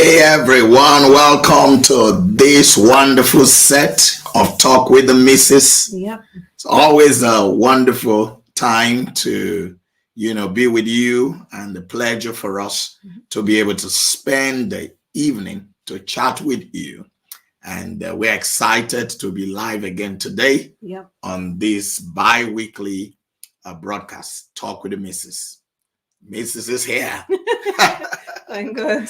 Hey everyone, welcome to this wonderful set of Talk with the Missus. Yep. It's always a wonderful time to, be with you, and a pleasure for us to be able to spend the evening to chat with you. And we're excited to be live again today on this bi-weekly broadcast, Talk with the Missus. Missus is here. Thank God.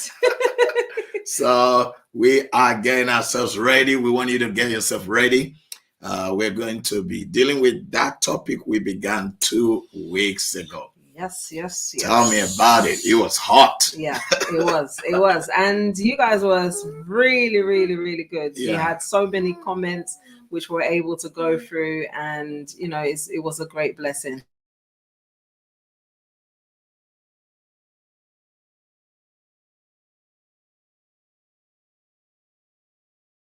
So we are getting ourselves ready. We want you to get yourself ready. We're going to be dealing with that topic we began 2 weeks ago. Yes. Tell me about it. It was hot. Yeah, it was. And you guys was really good. Yeah. You had so many comments which we're able to go through, and it was a great blessing.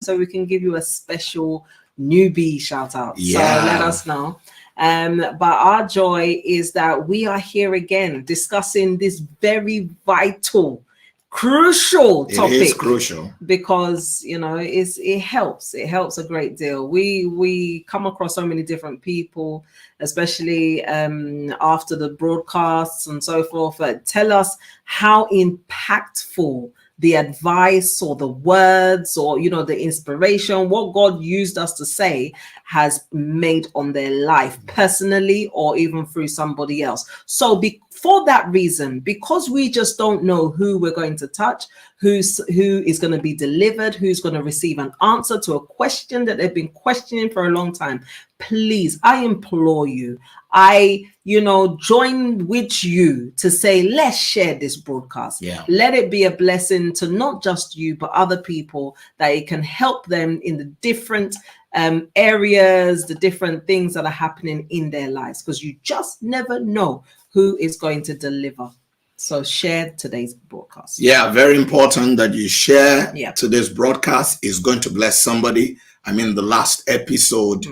So we can give you a special newbie shout out. Yeah. So let us know. But our joy is that we are here again discussing this very vital, crucial topic. It is crucial because it helps a great deal. We come across so many different people, especially after the broadcasts and so forth, tell us how impactful the advice or the words or the inspiration, what God used us to say, has made on their life personally or even through somebody else. So for that reason, because we just don't know who we're going to touch, who is going to be delivered, who's going to receive an answer to a question that they've been questioning for a long time, please, I implore you, I join with you to say, let's share this broadcast. Yeah. Let it be a blessing to not just you, but other people, that it can help them in the different areas, the different things that are happening in their lives, because you just never know who is going to deliver. So share today's broadcast. Yeah, very important that you share today's broadcast. Is going to bless somebody. I mean, the last episode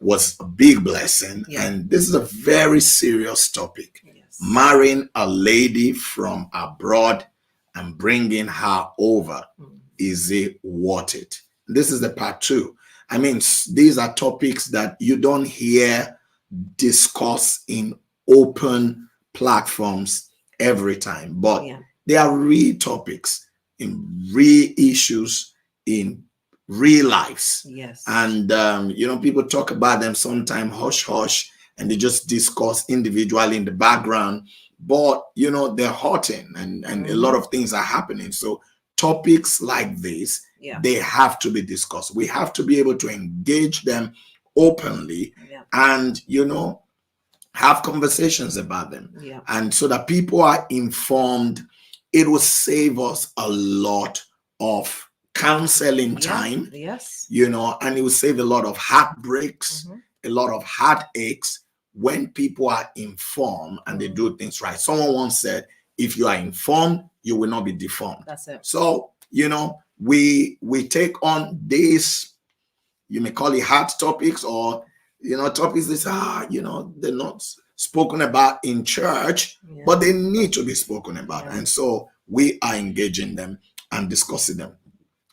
was a big blessing, and this is a very serious topic. Yes. Marrying a lady from abroad and bringing her over, is it worth it? This is the part 2. I mean, these are topics that you don't hear discussed in open platforms every time, but they are real topics in real issues in real lives. Yes. And people talk about them sometimes hush and they just discuss individually in the background, but they're hurting and a lot of things are happening. So topics like this, they have to be discussed. We have to be able to engage them openly and have conversations about them. And so that people are informed. It will save us a lot of counseling time. Yes. And it will save a lot of heartbreaks, a lot of heartaches when people are informed and they do things right. Someone once said, if you are informed, you will not be deformed. That's it. So, we take on this, you may call it hard topics, or topics that they're not spoken about in church, but they need to be spoken about. And so we are engaging them and discussing them.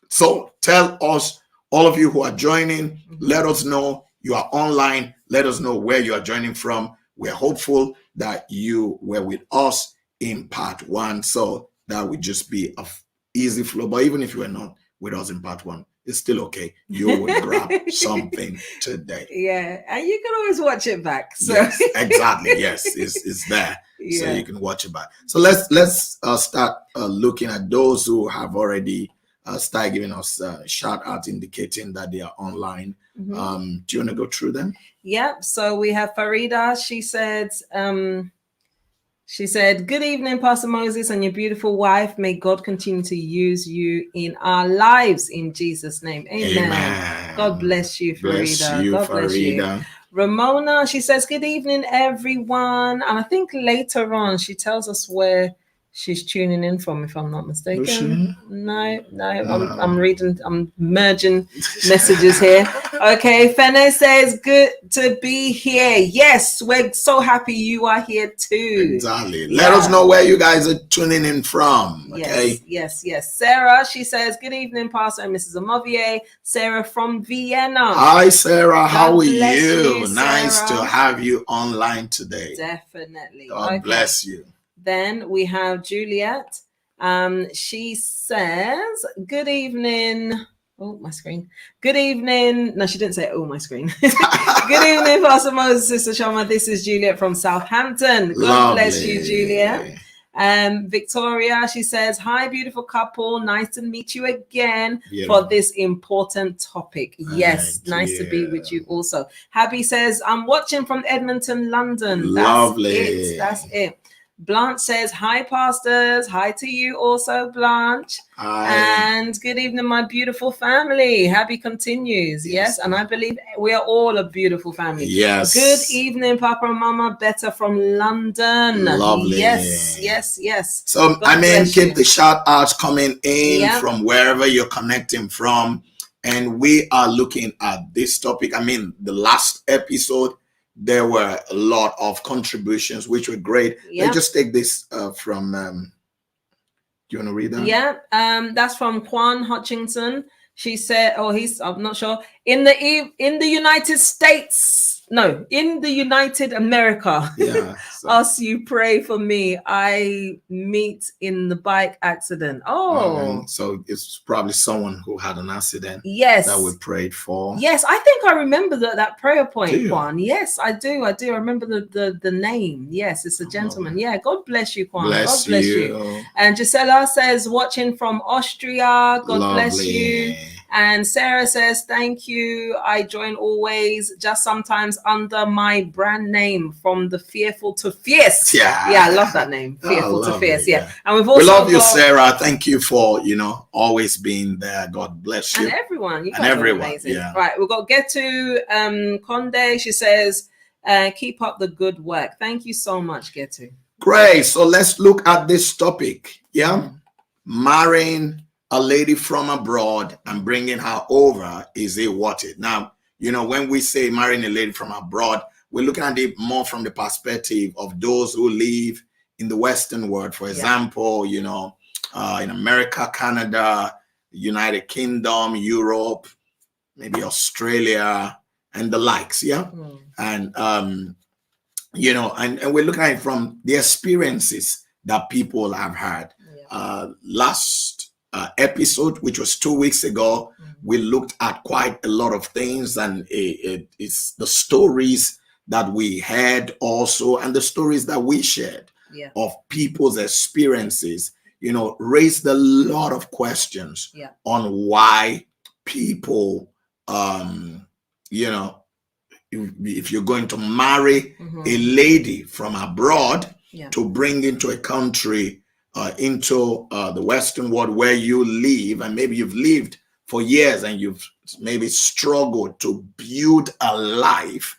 So tell us, all of you who are joining, let us know you are online. Let us know where you are joining from. We're hopeful that you were with us in part 1, so that would just be an easy flow. But even if you were not with us in part 1, it's still okay. You will grab something today. Yeah, and you can always watch it back. So. Yes, exactly. Yes, it's there, so you can watch it back. So let's start looking at those who have already started giving us a shout out, indicating that they are online. Do you want to go through them? Yep. So we have Farida. She said, good evening, Pastor Moses and your beautiful wife. May God continue to use you in our lives in Jesus' name. Amen. God bless you, Farida. Bless you, God bless you. Ramona, she says, good evening, everyone. And I think later on, she tells us where she's tuning in from, if I'm not mistaken. Was she? No, I'm reading, I'm merging messages here. Okay, Fene says, good to be here. Yes, we're so happy you are here too. Exactly. Let us know where you guys are tuning in from. Okay. Yes. Sarah, she says, good evening, Pastor and Mrs. Omoviye. Sarah from Vienna. Hi, Sarah. How are you? Sarah. Nice to have you online today. Definitely. God bless you. Then we have Juliet. She says, good evening. Oh, my screen. Good evening. No, she didn't say, oh, my screen. Good evening, Pastor Moses, Sister Chioma. This is Juliet from Southampton. God bless you, Juliet. Victoria, she says, hi, beautiful couple. Nice to meet you again for this important topic. Yes, nice to be with you also. Happy says, I'm watching from Edmonton, London. Lovely. That's it. Blanche says, hi, pastors. Hi to you also, Blanche. Hi. And good evening, my beautiful family. Happy continues. Yes, and I believe we are all a beautiful family. Yes. Good evening, Papa and Mama. Better from London. Lovely. Yes. So, God keep the shout outs coming in from wherever you're connecting from. And we are looking at this topic. The last episode, there were a lot of contributions, which were great. Let's just take this from, do you want to read that? Yeah, that's from Kwan Hutchinson. She said, I'm not sure. In the United States, in the United America. Yeah. As you pray for me, I meet in the bike accident. So it's probably someone who had an accident. Yes. That we prayed for. Yes, I think I remember that prayer point, Kwan. Yes, I do. I remember the name. Yes, it's a gentleman. Yeah, God bless you, Kwan. God bless you. And Gisela says, watching from Austria. God bless you. And Sarah says, thank you. I join always, just sometimes under my brand name, from the fearful to fierce. Yeah, I love that name. Fearful to fierce. Yeah. And we love you, Sarah. Thank you for, always being there. God bless you. And everyone. You guys are amazing. Yeah. Right. We've got Getu Conde. She says, keep up the good work. Thank you so much, Getu. Great. So let's look at this topic. Yeah. Marrying a lady from abroad and bringing her over, is it worth it? Now, when we say marrying a lady from abroad, we're looking at it more from the perspective of those who live in the Western world. For example, in America, Canada, United Kingdom, Europe, maybe Australia, and the likes. Yeah. And, and we're looking at it from the experiences that people have had. Last episode, which was 2 weeks ago, we looked at quite a lot of things, and it's the stories that we had also, and the stories that we shared of people's experiences, raised a lot of questions on why people, if you're going to marry a lady from abroad to bring into a country, into the Western world where you live, and maybe you've lived for years and you've maybe struggled to build a life,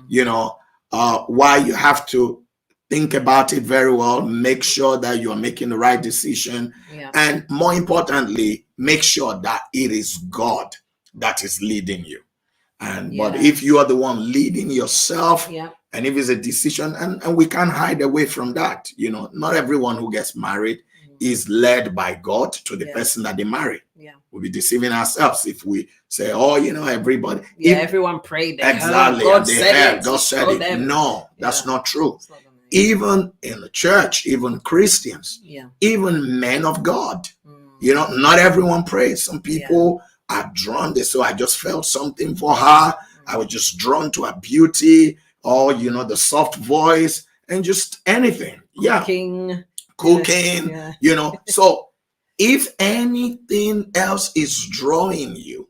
why you have to think about it very well, make sure that you are making the right decision, and more importantly, make sure that it is God that is leading you. But if you are the one leading yourself, and if it's a decision, and we can't hide away from that, not everyone who gets married is led by God to the person that they marry. We'll be deceiving ourselves if we say, everybody. Everyone prayed. Exactly. God said it. No, that's not true. Even in the church, even Christians, even men of God, not everyone prays. Some people are drawn. So I just felt something for her. I was just drawn to her beauty, or the soft voice, and just anything. Cooking. So if anything else is drawing you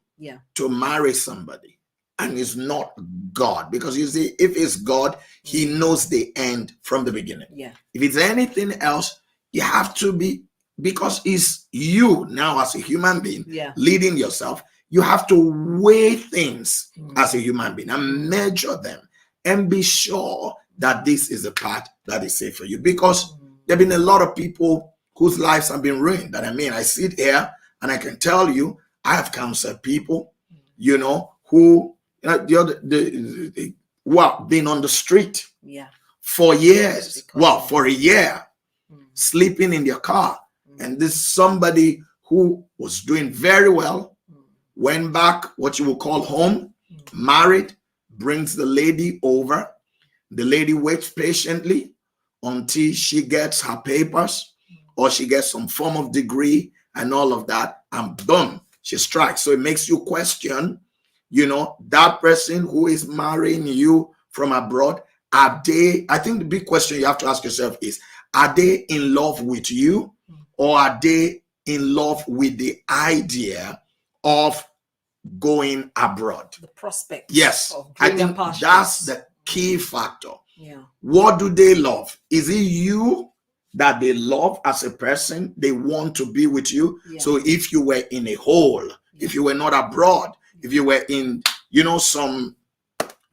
to marry somebody, and it's not God, because you see, if it's God, he knows the end from the beginning. If it's anything else, you have to be, because it's you now as a human being leading yourself, you have to weigh things as a human being and measure them and be sure that this is a path that is safe for you. Because there have been a lot of people whose lives have been ruined. That I mean, I sit here and I can tell you, I have counseled people, you know, who who have been on the street for years, for a year, sleeping in their car. And this is somebody who was doing very well, went back, what you would call home, married, brings the lady over. The lady waits patiently until she gets her papers or she gets some form of degree and all of that, and boom, she strikes. So it makes you question, you know, that person who is marrying you from abroad, are they, I think the big question you have to ask yourself is, are they in love with you, or are they in love with the idea of going abroad? The prospect. Yes, I think that's the key factor. What do they love? Is it you that they love as a person? They want to be with you. So if you were in a hole, if you were not abroad, if you were in, you know, some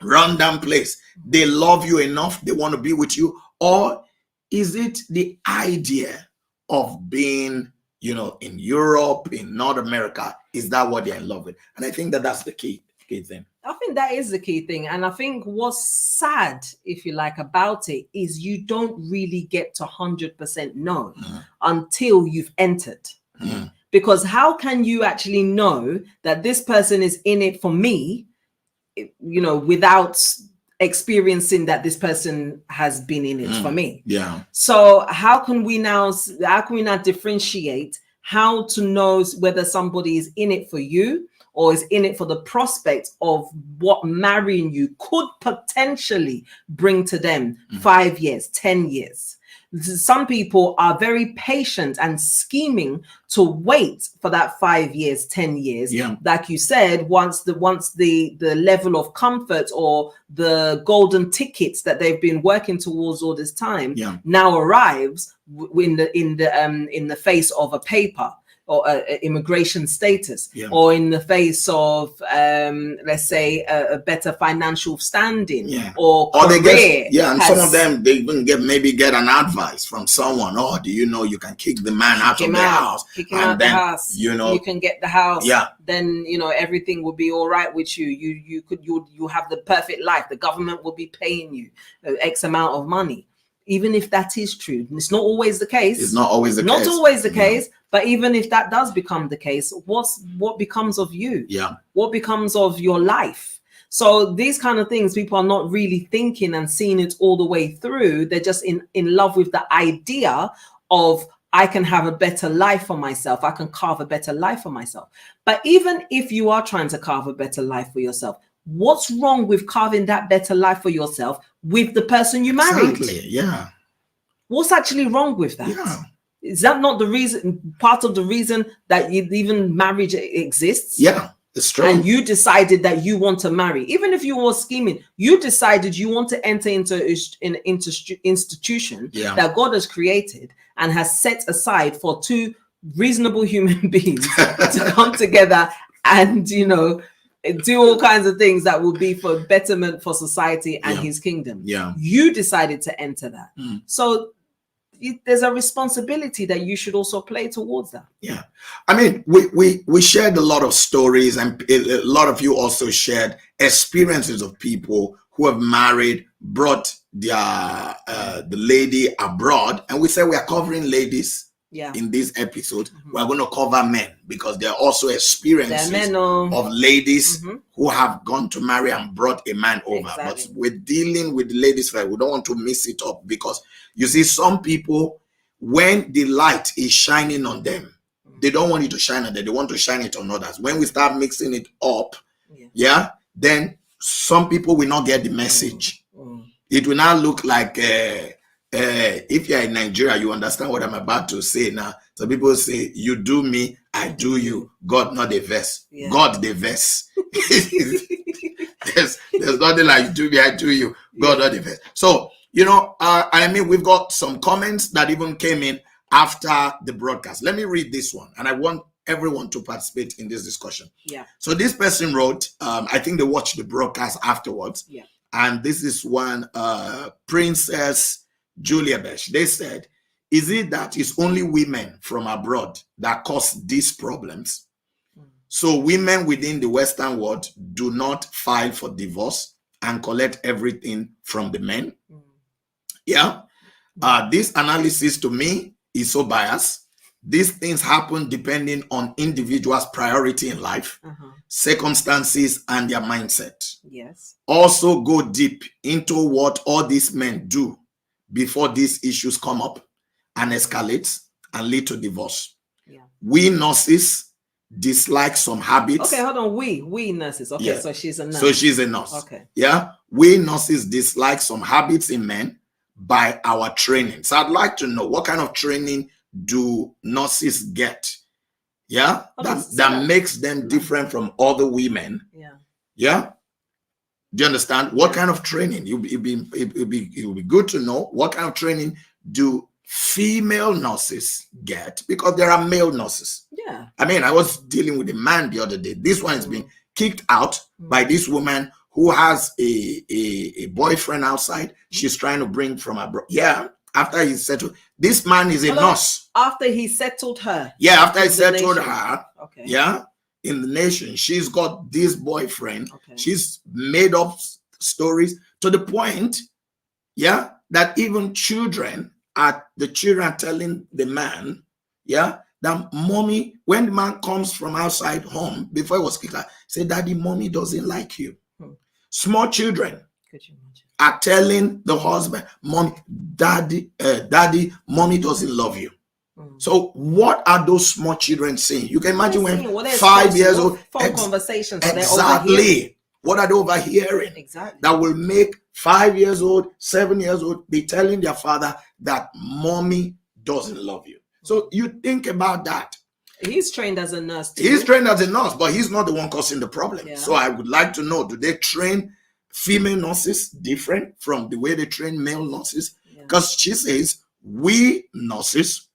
random place, they love you enough, they want to be with you? Or is it the idea of being, you know, in Europe, in North America? Is that what they're in love with? And I think that that's the key thing. I think that is the key thing. And I think what's sad, if you like, about it is you don't really get to 100% know until you've entered. Because how can you actually know that this person is in it for me, you know, without experiencing that this person has been in it for me? So how can we now differentiate how to know whether somebody is in it for you or is in it for the prospect of what marrying you could potentially bring to them 5 years, 10 years? Some people are very patient and scheming to wait for that 5 years, 10 years. Like you said, once the level of comfort or the golden tickets that they've been working towards all this time now arrives in the face of a paper or immigration status, or in the face of let's say a better financial standing, or they career. Get, and some of them, they even get an advice from someone. Oh, do you know you can kick the man out of the house? Kick him out the house. You know, you can get the house. Then you know everything will be all right with you. You have the perfect life. The government will be paying you X amount of money. Even if that is true, it's not always the case. It's not always the case. Not always the case. But even if that does become the case, what becomes of you? What becomes of your life? So these kind of things, people are not really thinking and seeing it all the way through. They're just in love with the idea of, I can have a better life for myself. I can carve a better life for myself. But even if you are trying to carve a better life for yourself, what's wrong with carving that better life for yourself with the person you married? Exactly. What's actually wrong with that? Is that not the reason, part of the reason that even marriage exists? It's true. And you decided that you want to marry, even if you were scheming, you decided you want to enter into an institution that God has created and has set aside for two reasonable human beings to come together and, you know, do all kinds of things that will be for betterment for society and his kingdom. You decided to enter that. So there's a responsibility that you should also play towards that. I mean, we shared a lot of stories, and a lot of you also shared experiences of people who have married, brought their the lady abroad, and we said we are covering ladies. In this episode, we're going to cover men, because there are also experiences of ladies who have gone to marry and brought a man over. But we're dealing with the ladies first. We don't want to mix it up, because you see, some people, when the light is shining on them, they don't want it to shine on them. They want to shine it on others. When we start mixing it up, then some people will not get the message. It will not look like if you're in Nigeria, you understand what I'm about to say now. So people say, you do me, I do you. God not the verse. God the verse. there's nothing like you do me, I do you. God not the verse. So, you know, I mean, we've got some comments that even came in after the broadcast. Let me read this one, and I want everyone to participate in this discussion. So this person wrote, I think they watched the broadcast afterwards. And this is one Princess Julia Besh. They said, is it that it's only women from abroad that cause these problems? So women within the Western world do not file for divorce and collect everything from the men. Yeah. This analysis to me is so biased. These things happen depending on individuals' priority in life, circumstances, and their mindset. Yes. Also go deep into what all these men do before these issues come up and escalate and lead to divorce. Yeah. We nurses dislike some habits. Okay, hold on. We nurses. Okay, so she's a nurse. So she's a nurse. Okay. Yeah. We nurses dislike some habits in men by our training. So I'd like to know, what kind of training do nurses get? Yeah. That makes them different from other women. Yeah. Yeah. Do you understand? What kind of training? It would be good to know what kind of training do female nurses get, because there are male nurses. Yeah. I mean, I was dealing with a man the other day. This one has been kicked out by this woman who has a boyfriend outside. She's trying to bring from abroad. Yeah. After he settled, this man is a nurse. After he settled her. Yeah. After he settled her. Okay. Yeah. In the nation, she's got this boyfriend. Okay. She's made up stories to the point, yeah, that even children are telling the man, yeah, that mommy, when the man comes from outside home, before he was kicked out, say, Daddy, mommy doesn't like you. Small children are telling the husband, Mom, Daddy, mommy doesn't love you. So what are those small children saying? You can imagine when 5 years old, phone conversations. Exactly. What are they overhearing? Exactly. That will make 5 years old, 7 years old be telling their father that mommy doesn't love you. So you think about that. He's trained as a nurse too. He's trained as a nurse, but he's not the one causing the problem. Yeah. So I would like to know, do they train female nurses different from the way they train male nurses? Because she says, we nurses,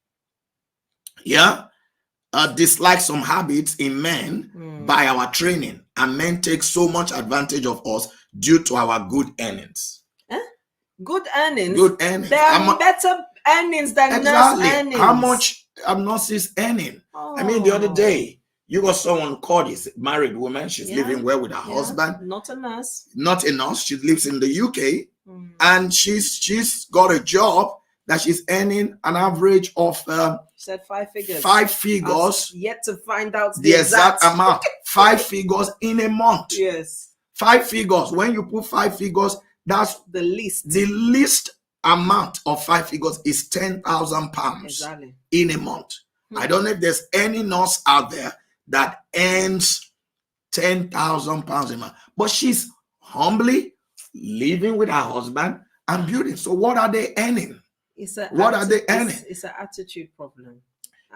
dislike some habits in men by our training, and men take so much advantage of us due to our good earnings. Good earnings? Good earnings. There are better earnings than nurse earnings. How much are nurses earning? I mean, the other day, you got someone called, is a married woman. She's living well with her husband. Not a nurse. Not a nurse. She lives in the UK. And she's got a job that she's earning an average of she said 5 figures. 5 figures. Yet to find out the exact amount. 5 figures in a month. Yes. 5 figures. When you put 5 figures, that's the least. The least amount of 5 figures is £10,000 exactly in a month. I don't know if there's any nurse out there that earns £10,000 a month, but she's humbly living with her husband and building. So what are they earning? What are they earning? It's an attitude problem.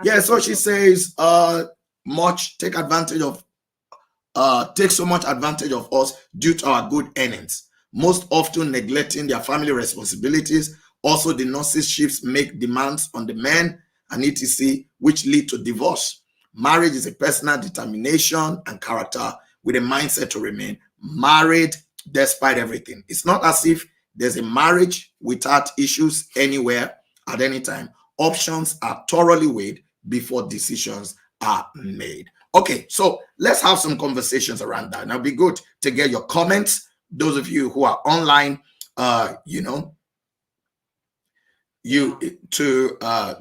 Yeah, so she says, take so much advantage of us due to our good earnings, most often neglecting their family responsibilities. Also, the nurses' shifts make demands on the men and etc., which lead to divorce. Marriage is a personal determination and character with a mindset to remain married despite everything. It's not as if there's a marriage without issues anywhere at any time. Options are thoroughly weighed before decisions are made. Okay, so let's have some conversations around that. Now, it'd be good to get your comments. Those of you who are online, to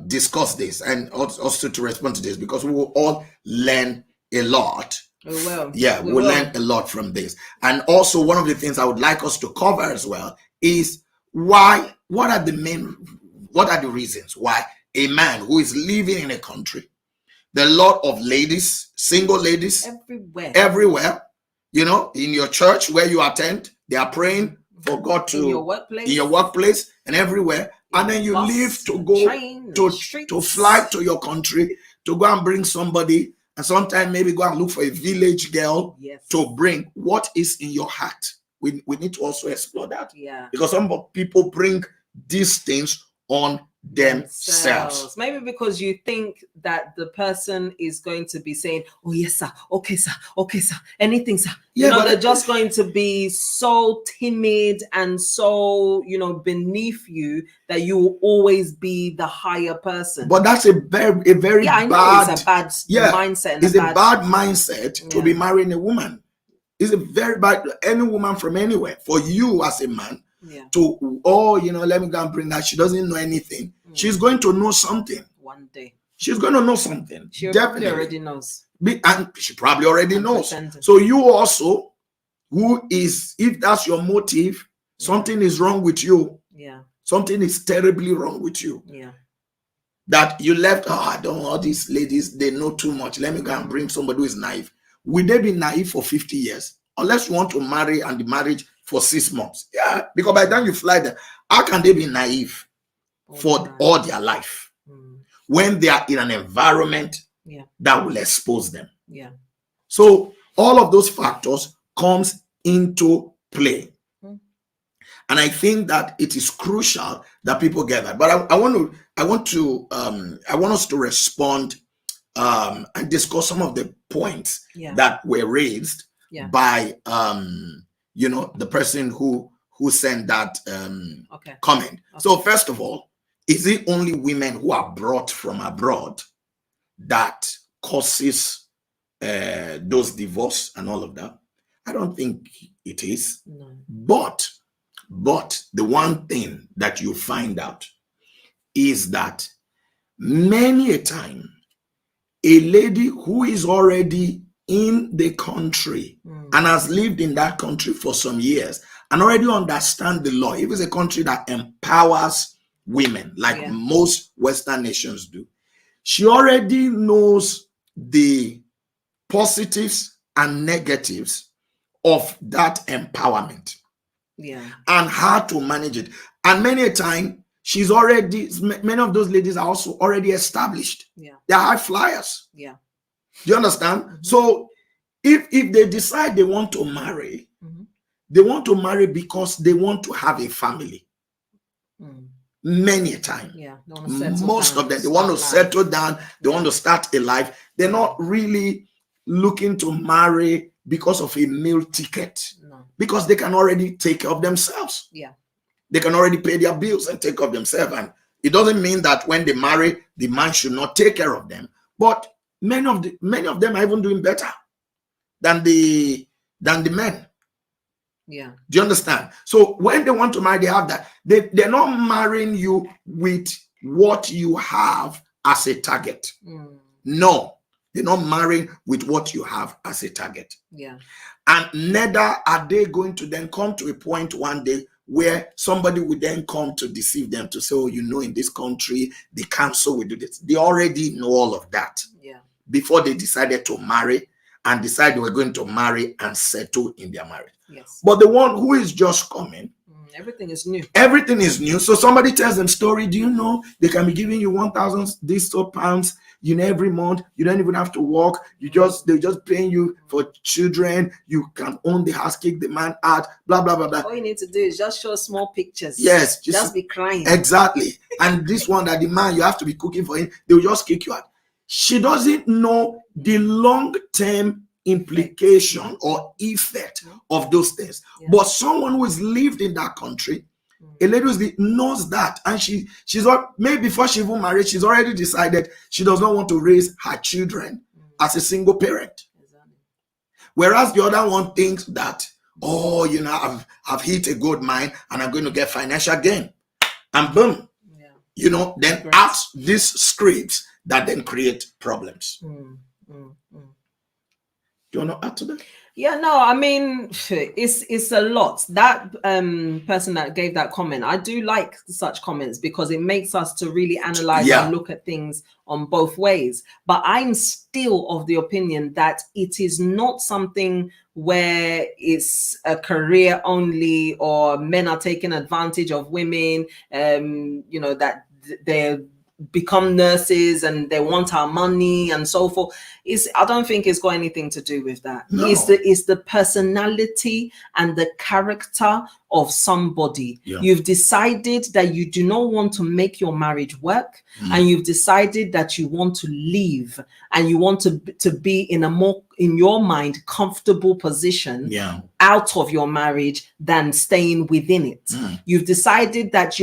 discuss this and also to respond to this, because we will all learn a lot. We will. Yeah, we'll learn a lot from this. And also, one of the things I would like us to cover as well is what are the reasons why a man who is living in a country, the lot of ladies, single ladies, everywhere, in your church where you attend, they are praying for God to, in your workplace and everywhere. And then you leave to go to fly to your country to go and bring somebody, and sometimes maybe go and look for a village girl to bring. What is in your heart? We need to also explore that. Yeah. Because some people bring these things on themselves. Maybe because you think that the person is going to be saying, oh yes sir, okay sir, anything sir. They're just going to be so timid and so beneath you that you will always be the higher person. But that's a very I know bad, it's a bad mindset. It's a bad mindset to be marrying a woman. It's a very bad, any woman from anywhere, for you as a man to, let me go and bring that. She doesn't know anything. She's going to know something. One day. She's going to know something. She definitely already knows. And she probably already knows. So you also, if that's your motive, something is wrong with you. Yeah. Something is terribly wrong with you. Yeah. That you left, I don't know, all these ladies, they know too much. Let me go and bring somebody who is naive. Will they be naive for 50 years? Unless you want to marry and the marriage for 6 months. Yeah, because by the time you fly there, how can they be naive for all their life when they are in an environment that will expose them? Yeah. So all of those factors comes into play. And I think that it is crucial that people get that. But I want us to respond and discuss some of the points that were raised by the person who sent that comment. So first of all, is it only women who are brought from abroad that causes those divorce and all of that? I don't think it is. No. But the one thing that you find out is that many a time, a lady who is already in the country and has lived in that country for some years and already understand the law, if it's a country that empowers women like most Western nations do, she already knows the positives and negatives of that empowerment. And how to manage it. And many a time, many of those ladies are also already established. They're high flyers. Do you understand? So if they decide they want to marry, they want to marry because they want to have a family. Many a time. Most of them, they want to settle down. They want to start a life. They're not really looking to marry because of a meal ticket. Because they can already take care of themselves. They can already pay their bills and take care of themselves. And it doesn't mean that when they marry, the man should not take care of them. But many of them are even doing better than the men. Do you understand? So when they want to marry, they have that. They're not marrying you with what you have as a target. No. They're not marrying with what you have as a target. And neither are they going to then come to a point one day where somebody will then come to deceive them to say, oh, in this country, the council will do this. They already know all of that before they decided to marry and decide they were going to marry and settle in their marriage. But the one who is just coming, everything is new. Everything is new. So somebody tells them story. Do you know they can be giving you 1,000 pounds every month? You don't even have to work. They're just paying you for children. You can own the house, kick the man out, blah blah blah blah. All you need to do is just show small pictures. Yes, just be crying. Exactly. And this one that the man, you have to be cooking for him, they will just kick you out. She doesn't know the long-term implication or effect of those things. But someone who has lived in that country, a lady who knows that, and she's maybe before she even married, she's already decided she does not want to raise her children as a single parent. Whereas the other one thinks that, I've hit a gold mine and I'm going to get financial gain. And boom, then acts these scripts that then create problems. Do you want to add to that? Yeah, no, I mean, it's a lot. That person that gave that comment, I do like such comments because it makes us to really analyze and look at things on both ways. But I'm still of the opinion that it is not something where it's a career only or men are taking advantage of women, that they're become nurses and they want our money and so forth. I don't think it's got anything to do with that. No. It's the personality and the character of somebody. Yeah. You've decided that you do not want to make your marriage work, and you've decided that you want to leave, and you want to be in a more, in your mind, comfortable position out of your marriage than staying within it. You've decided that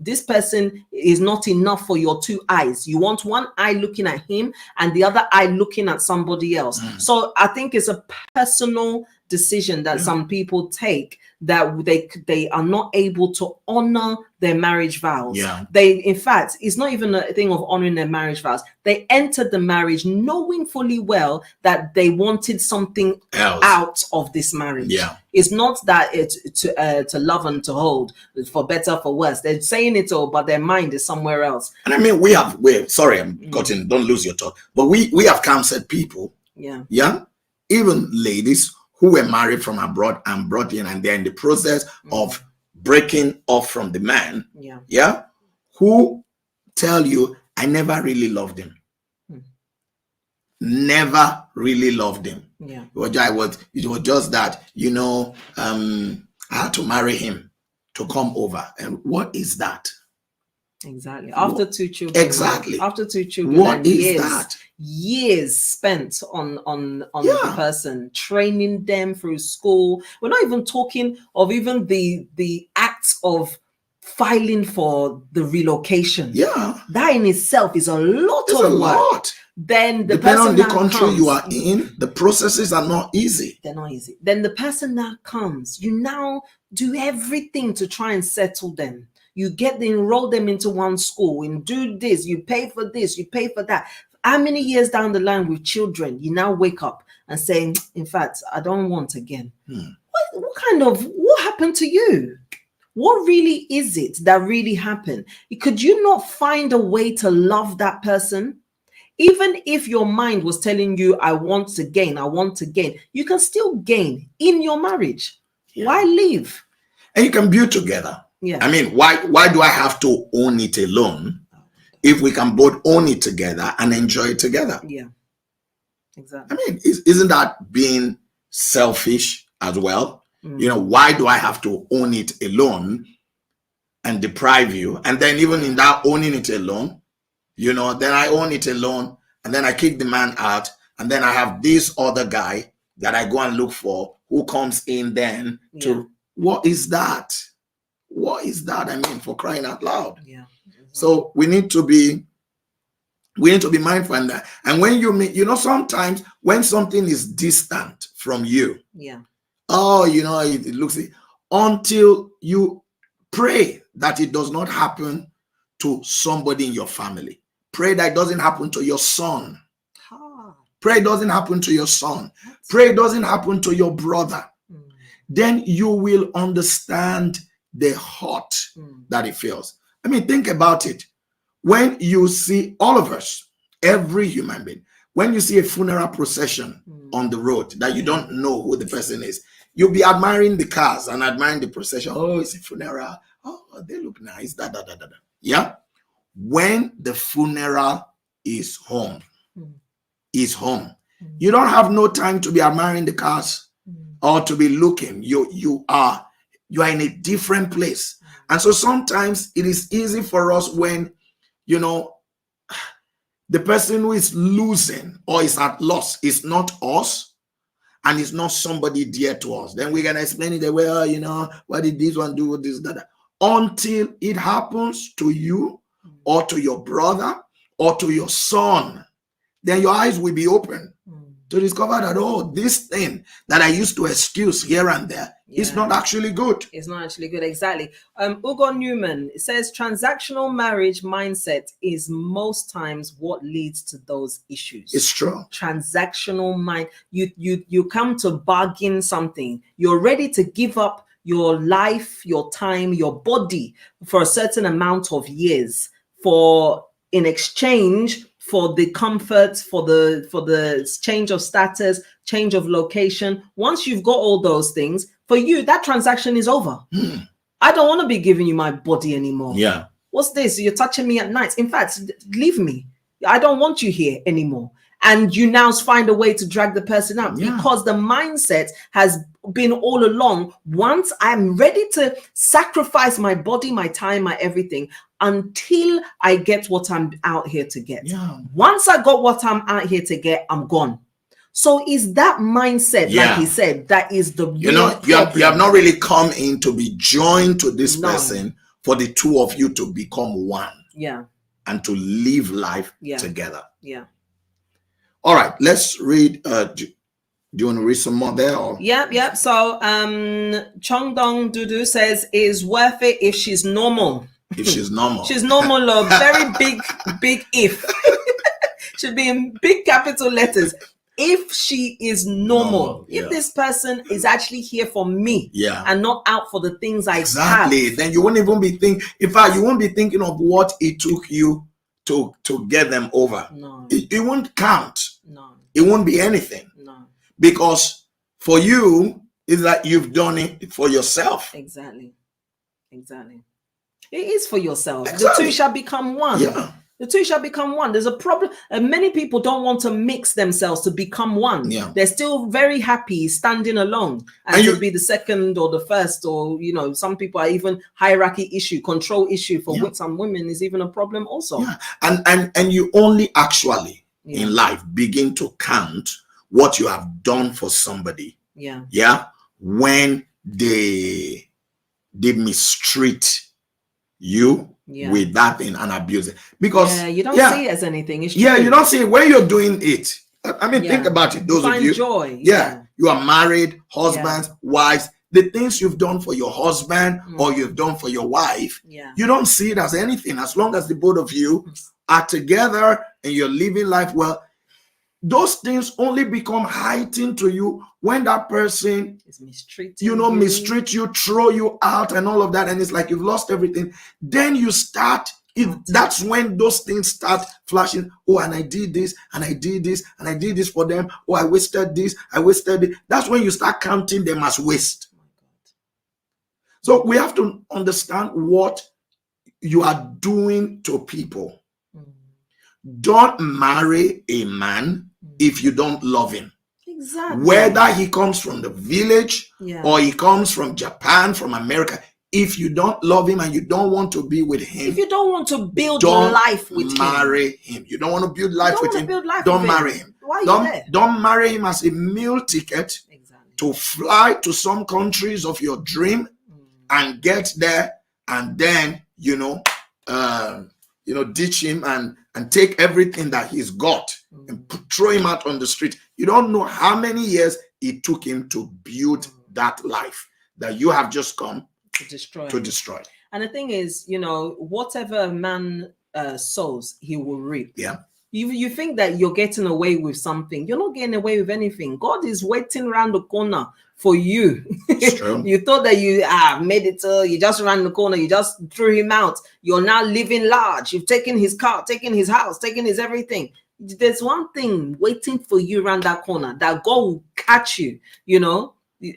this person is not enough for your two eyes. You want one eye looking at him and the other eye looking at somebody else. So I think it's a personal decision that some people take, that they are not able to honor their marriage vows. In fact, it's not even a thing of honoring their marriage vows. They entered the marriage knowing fully well that they wanted something else out of this marriage. It's not that it's to love and to hold, for better, for worse. They're saying it all, but their mind is somewhere else. And I mean, we're sorry, I'm cutting, don't lose your thought, but we have counseled people, even ladies who were married from abroad and brought in, and they're in the process of breaking off from the man, who tell you, I never really loved him. Never really loved him. It was just that, I had to marry him to come over. And what is that? Exactly. After two children. Exactly. After two children. What is that? Years spent on the person, training them through school. We're not even talking of even the act of filing for the relocation. That in itself is a lot of work. Then the depending person on the that country comes, you are in, the processes are not easy. They're not easy. Then the person that comes, you now do everything to try and settle them. You enroll them into one school and do this, you pay for this, you pay for that. How many years down the line with children, you now wake up and say, in fact, I don't want again. What happened to you? What really is it that really happened? Could you not find a way to love that person? Even if your mind was telling you, I want to gain, you can still gain in your marriage. Why leave? And you can build together. I mean, why do I have to own it alone if we can both own it together and enjoy it together? Exactly. I mean, isn't that being selfish as well? Why do I have to own it alone and deprive you? And then even in that owning it alone, then I own it alone, and then I kick the man out, and then I have this other guy that I go and look for who comes in then to, what is that? What is that? I mean, for crying out loud. So we need to be mindful of that. And when you meet, sometimes when something is distant from you, it looks, until you pray that it does not happen to somebody in your family. Pray that it doesn't happen to your son. Pray it doesn't happen to your son. Pray it doesn't happen to your brother. Then you will understand the hurt that it feels. I mean, think about it. When you see all of us, every human being, when you see a funeral procession on the road that you don't know who the person is, you'll be admiring the cars and admiring the procession. Oh, it's a funeral. Oh, they look nice. Yeah. When the funeral is home, you don't have no time to be admiring the cars or to be looking. You are in a different place. And so sometimes it is easy for us when, the person who is losing or is at loss is not us and it's not somebody dear to us. Then we're going to explain it away, what did this one do with this, that. Until it happens to you or to your brother or to your son, then your eyes will be open to discover that, this thing that I used to excuse here and there is not actually good. It's not actually good. Exactly. Ugo Newman says transactional marriage mindset is most times what leads to those issues. It's true. Transactional mind. You come to bargain something. You're ready to give up your life, your time, your body for a certain amount of years in exchange for the comfort, for the change of status, change of location. Once you've got all those things, for you, that transaction is over. I don't want to be giving you my body anymore. What's this? You're touching me at night. In fact, leave me. I don't want you here anymore. And you now find a way to drag the person out because the mindset has been all along. Once I'm ready to sacrifice my body, my time, my everything until I get what I'm out here to get. Once I got what I'm out here to get, I'm gone. So is that mindset, like he said, that is the you have not really come in to be joined to this person for the two of you to become one. And to live life together. All right, let's read. Do you want to read some more there? Or? Yeah. So Chongdong Dudu says, is worth it if she's normal. If she's normal. She's normal, love. Very big if. Should be in big capital letters. If she is normal, if this person is actually here for me and not out for the things I have. Then you won't even be thinking, in fact, you won't be thinking of what it took you to get them over. It won't count. It won't be anything. Because for you, it's like you've done it for yourself. Exactly. It is for yourself. The two shall become one. The two shall become one. There's a problem. Many people don't want to mix themselves to become one. They're still very happy standing alone and to be the second or the first, or some people are even hierarchy issue, control issue for some women is even a problem also. And you only actually in life begin to count what you have done for somebody. When they mistreat you with that thing and abuse it, because you don't see it as anything. It's true. You don't see it when you're doing it. I mean, think about it. Those of you, joy. You are married, husbands, wives. The things you've done for your husband or you've done for your wife, you don't see it as anything. As long as the both of you are together and you're living life well, those things only become heightened to you when that person is mistreating mistreat you, throw you out and all of that, and it's like you've lost everything. Then you start, that's when those things start flashing. Oh, and I did this, and I did this, and I did this for them. Oh, I wasted this, I wasted it. That's when you start counting them as waste. So we have to understand what you are doing to people. Don't marry a man if you don't love him. Exactly. Whether he comes from the village or he comes from Japan, from America, if you don't love him and you don't want to be with him, if you don't want to build life with him, marry him. You don't want to build life with him, don't marry him. Why are you there? Don't marry him as a meal ticket to fly to some countries of your dream and get there and then ditch him and take everything that he's got and throw him out on the street. You don't know how many years it took him to build that life that you have just come to destroy. And the thing is, whatever a man sows, he will reap. You think that you're getting away with something. You're not getting away with anything. God is waiting around the corner for you. You thought that you made it till you just ran the corner, you just threw him out. You're now living large. You've taken his car, taken his house, taken his everything. There's one thing waiting for you around that corner, that God will catch you,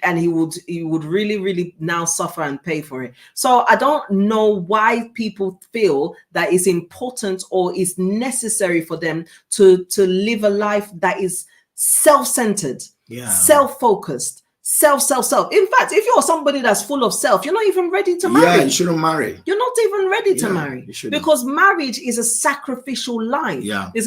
and he would really, really now suffer and pay for it. So I don't know why people feel that it's important or it's necessary for them to live a life that is self-centered, self-focused, self. In fact, if you're somebody that's full of self, you're not even ready to marry. You shouldn't marry. You're not even ready to marry, because marriage is a sacrificial life. It's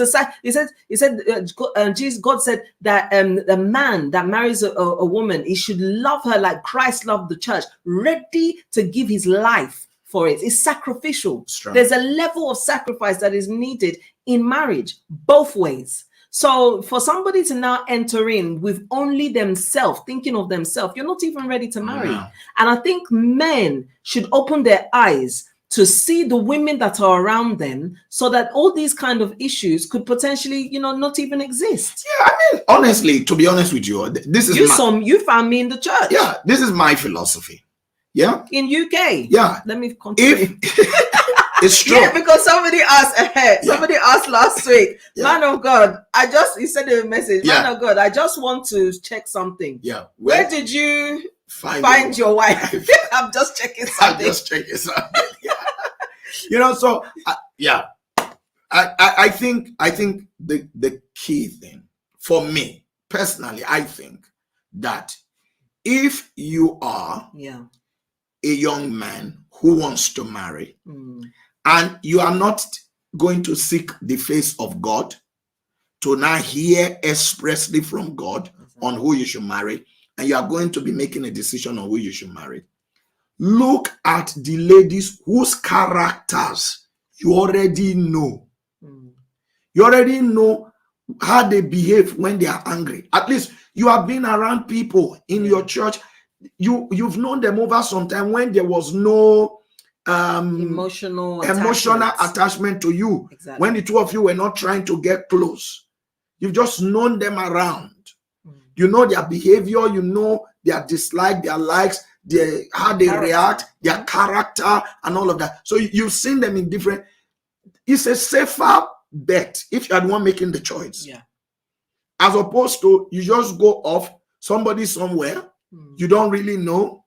God said that the man that marries a woman, he should love her like Christ loved the church, ready to give his life for it. It's sacrificial. There's a level of sacrifice that is needed in marriage, both ways. So for somebody to now enter in with only themselves, thinking of themselves, you're not even ready to marry. And I think men should open their eyes to see the women that are around them, so that all these kind of issues could potentially, not even exist. I mean, honestly, to be honest with you, this is you found me in the church. This is my philosophy. In UK. Let me continue. It's true. Because somebody asked last week, man of God, he sent a message, man of God, I just want to check something. Where did you find your wife? I'm just checking something. So I think the key thing for me personally, I think that if you are a young man who wants to marry and you are not going to seek the face of God to now hear expressly from God on who you should marry, and you are going to be making a decision on who you should marry, look at the ladies whose characters you already know. You already know how they behave when they are angry. At least you have been around people in your church. You've known them over some time when there was no emotional attachment to you. Exactly. When the two of you were not trying to get close. You've just known them around. You know their behavior, you know their dislike, their likes, how they react, their character, and all of that. So you've seen them in different. It's a safer bet if you are the one making the choice. As opposed to you just go off somebody somewhere you don't really know,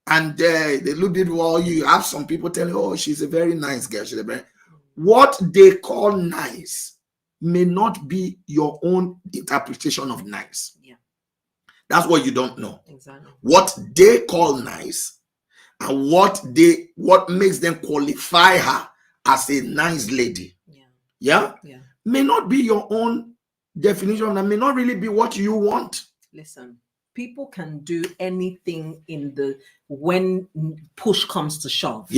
and they look at you have some people telling you, oh, she's a very nice girl. She's a very. What they call nice may not be your own interpretation of nice. That's what you don't know. Exactly. What they call nice and what makes them qualify her as a nice lady. May not be your own definition, and may not really be what you want. Listen, people can do anything when push comes to shove.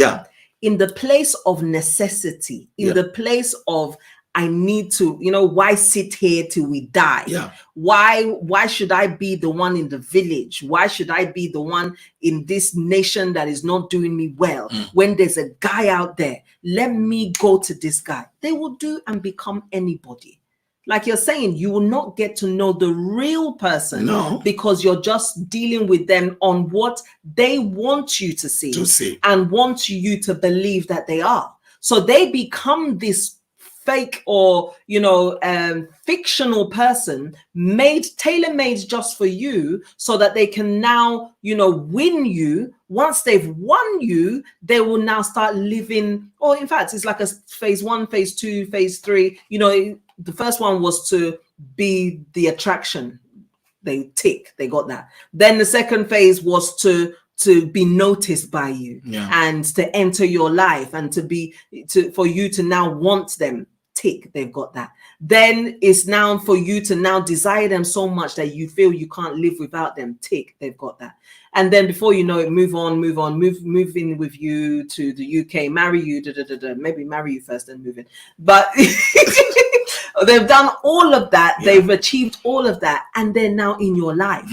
In the place of necessity, in the place of I need to, why sit here till we die? Why should I be the one in the village? Why should I be the one in this nation that is not doing me well? When there's a guy out there, let me go to this guy. They will do and become anybody. Like you're saying, you will not get to know the real person because you're just dealing with them on what they want you to see and want you to believe that they are. So they become this fake or fictional person tailor-made just for you, so that they can now win you. Once they've won you, they will now start living, or in fact it's like a phase 1, phase 2, phase 3. The first one was to be the attraction. They got that. Then the second phase was to be noticed by you and to enter your life and for you to now want them. They've got that. Then it's now for you to now desire them so much that you feel you can't live without them. They've got that. And then before you know it, move in with you to the UK, marry you, maybe marry you first and move in. But they've done all of that. They've achieved all of that, and they're now in your life.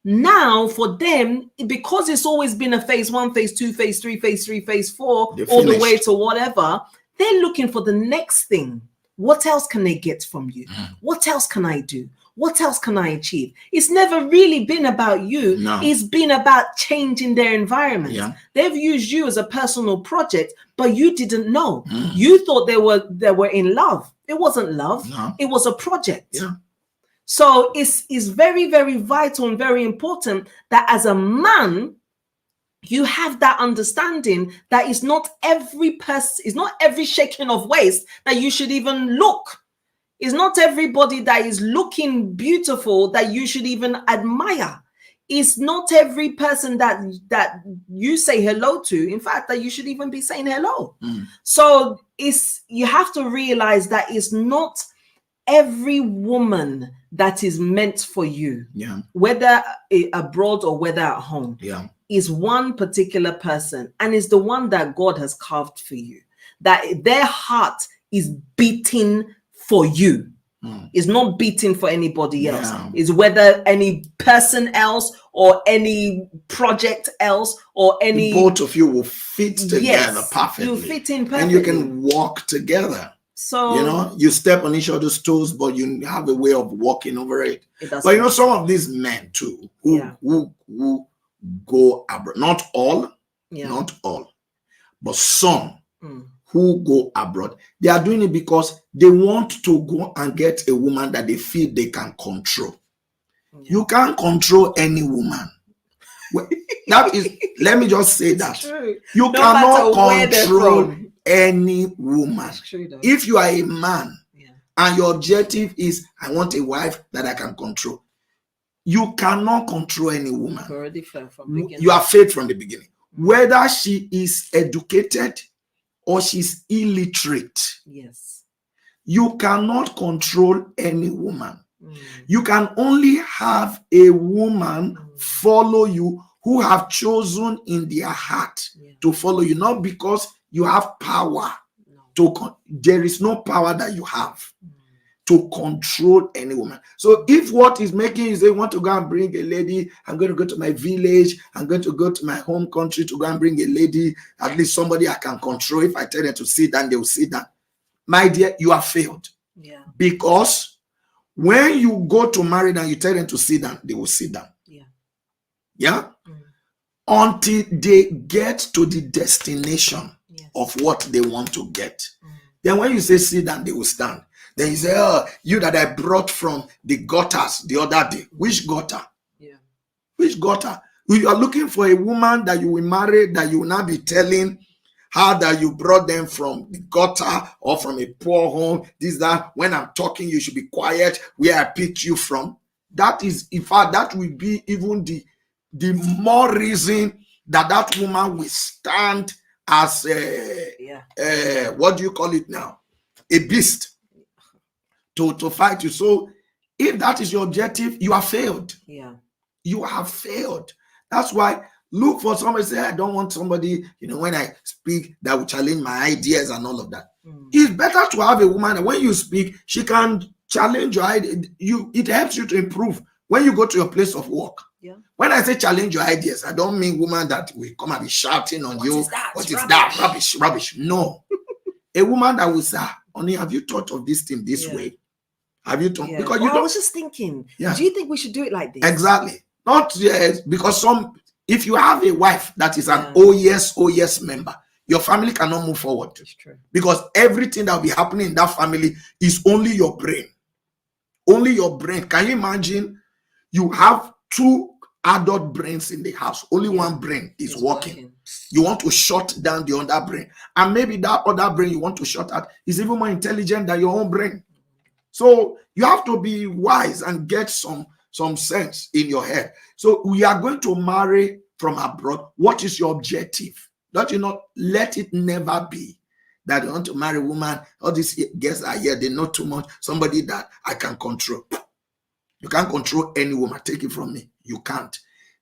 Now for them, because it's always been a phase 1, phase 2, phase 3, phase 3, phase 4, all the way to whatever, they're looking for the next thing. What else can they get from you? What else can I do? What else can I achieve? It's never really been about you. It's been about changing their environment. They've used you as a personal project, but you didn't know. You thought they were in love. It wasn't love. It was a project. So it's very, very vital and very important that as a man, you have that understanding that it's not every person, it's not every shaking of waist that you should even look. It's not everybody that is looking beautiful that you should even admire. It's not every person that you say hello to, in fact, that you should even be saying hello. So you have to realize that it's not every woman that is meant for you, whether abroad or whether at home. Is one particular person, and is the one that God has carved for you, that their heart is beating for you. It's not beating for anybody else. It's whether any person else or any project else or any. Both of you will fit together perfectly. You fit in perfectly. And you can walk together. So you step on each other's toes, but you have a way of walking over it. But some of these men too who go abroad, not all, but some who go abroad, they are doing it because they want to go and get a woman that they feel they can control. You can't control any woman. That is, let me just say that. True. You No cannot matter where they're control from. any woman. It's true, though. If you are a man Yeah. and your objective is, I want a wife that I can control, you cannot control any woman. You've already failed from beginning. You are failed from the beginning. Whether she is educated or she's illiterate, Yes. you cannot control any woman. Mm. You can only have a woman follow you who have chosen in their heart to follow you, not because you have power. There is no power that you have to control any woman. So if what is making you say, want to go and bring a lady, I'm going to go to my village, I'm going to go to my home country to go and bring a lady, at least somebody I can control. If I tell them to sit down, they will sit down. My dear, you have failed. Yeah. Because when you go to marry and you tell them to sit down, they will sit down. Yeah. Yeah? Until they get to the destination of what they want to get. Then when you say sit down, they will stand. Then you say, oh, you that I brought from the gutters the other day. Which gutter? Yeah. Which gutter? You are looking for a woman that you will marry, that you will not be telling her that you brought them from the gutter or from a poor home. This, that. When I'm talking, you should be quiet. Where I picked you from. That is, in fact, that will be even the more reason that woman will stand as a, what do you call it now? A beast to fight you. So if that is your objective, you have failed. Yeah. You have failed. That's why look for somebody, say, I don't want somebody, when I speak that will challenge my ideas and all of that. It's better to have a woman that when you speak, she can challenge your idea. It helps you to improve when you go to your place of work. Yeah. When I say challenge your ideas, I don't mean woman that will come and be shouting on you. What is that? Rubbish. No. A woman that will say, honey, have you thought of this thing this way? Have you thought? Because you don't. I was just thinking, do you think we should do it like this? Exactly. Not yes, because if you have a wife that is an oh yes member, your family cannot move forward. It's true. Because everything that will be happening in that family is only your brain. Only your brain. Can you imagine? You have two adult brains in the house. Only one brain is working. You want to shut down the other brain. And maybe that other brain you want to shut out is even more intelligent than your own brain. So you have to be wise and get some sense in your head. So we are going to marry from abroad. What is your objective? Don't you not let it never be that you want to marry a woman. All these guests are here. They know too much. Somebody that I can control. You can't control any woman. Take it from me. You can't.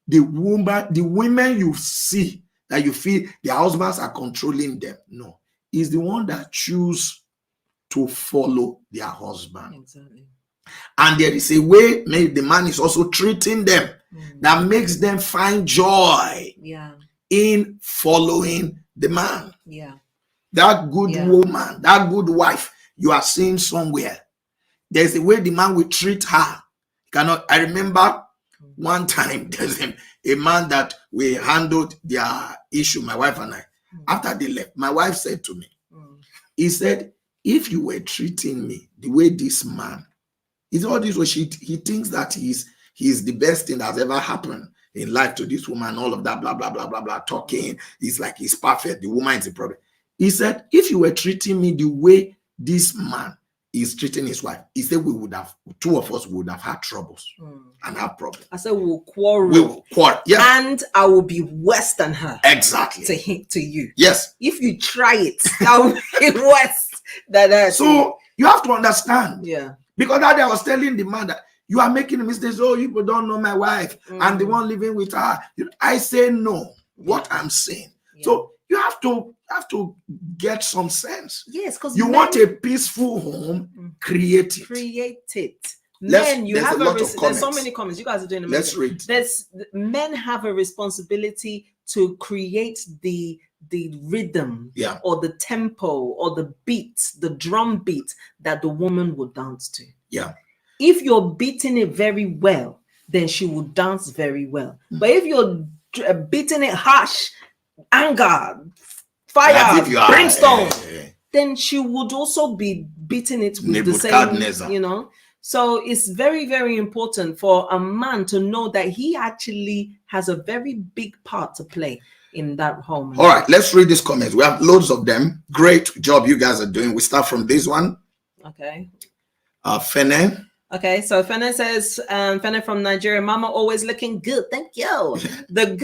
The women you see that you feel their husbands are controlling them. No. It's the one that choose to follow their husband. Exactly. And there is a way maybe the man is also treating them that makes them find joy in following the man. Yeah. That good woman, that good wife you are seeing somewhere. There's a way the man will treat her. I remember one time there's a man that we handled their issue, my wife and I. After they left, my wife said to me, he said, if you were treating me the way this man is, all this, he thinks that he's the best thing that's ever happened in life to this woman, all of that, blah, blah, blah, blah, blah, talking. It's like he's perfect. The woman is the problem. He said, if you were treating me the way this man is treating his wife, he said two of us would have had troubles and have problems. I said we'll quarrel. We will quarrel. Yeah. And I will be worse than her. Exactly. To you. Yes. If you try it, that will be worse than her. So you have to understand. Yeah. Because that day I was telling the man that you are making mistakes. Oh, you people don't know my wife. I'm the one living with her. I say no. What I'm saying. Yeah. So you have to get some sense. Yes, because you want a peaceful home, create it. Create it. Men, you have there's so many comments. You guys are doing amazing. Let's read. Men have a responsibility to create the rhythm or the tempo or the beat, the drum beat that the woman will dance to. Yeah. If you're beating it very well, then she will dance very well. But if you're beating it harsh, anger, fire, brimstone, then she would also be beating it with the same, So it's very, very important for a man to know that he actually has a very big part to play in that home. All right, let's read these comments. We have loads of them. Great job you guys are doing. We start from this one. Okay. Fene. Okay, so Fene says, Fene from Nigeria, Mama always looking good. Thank you. The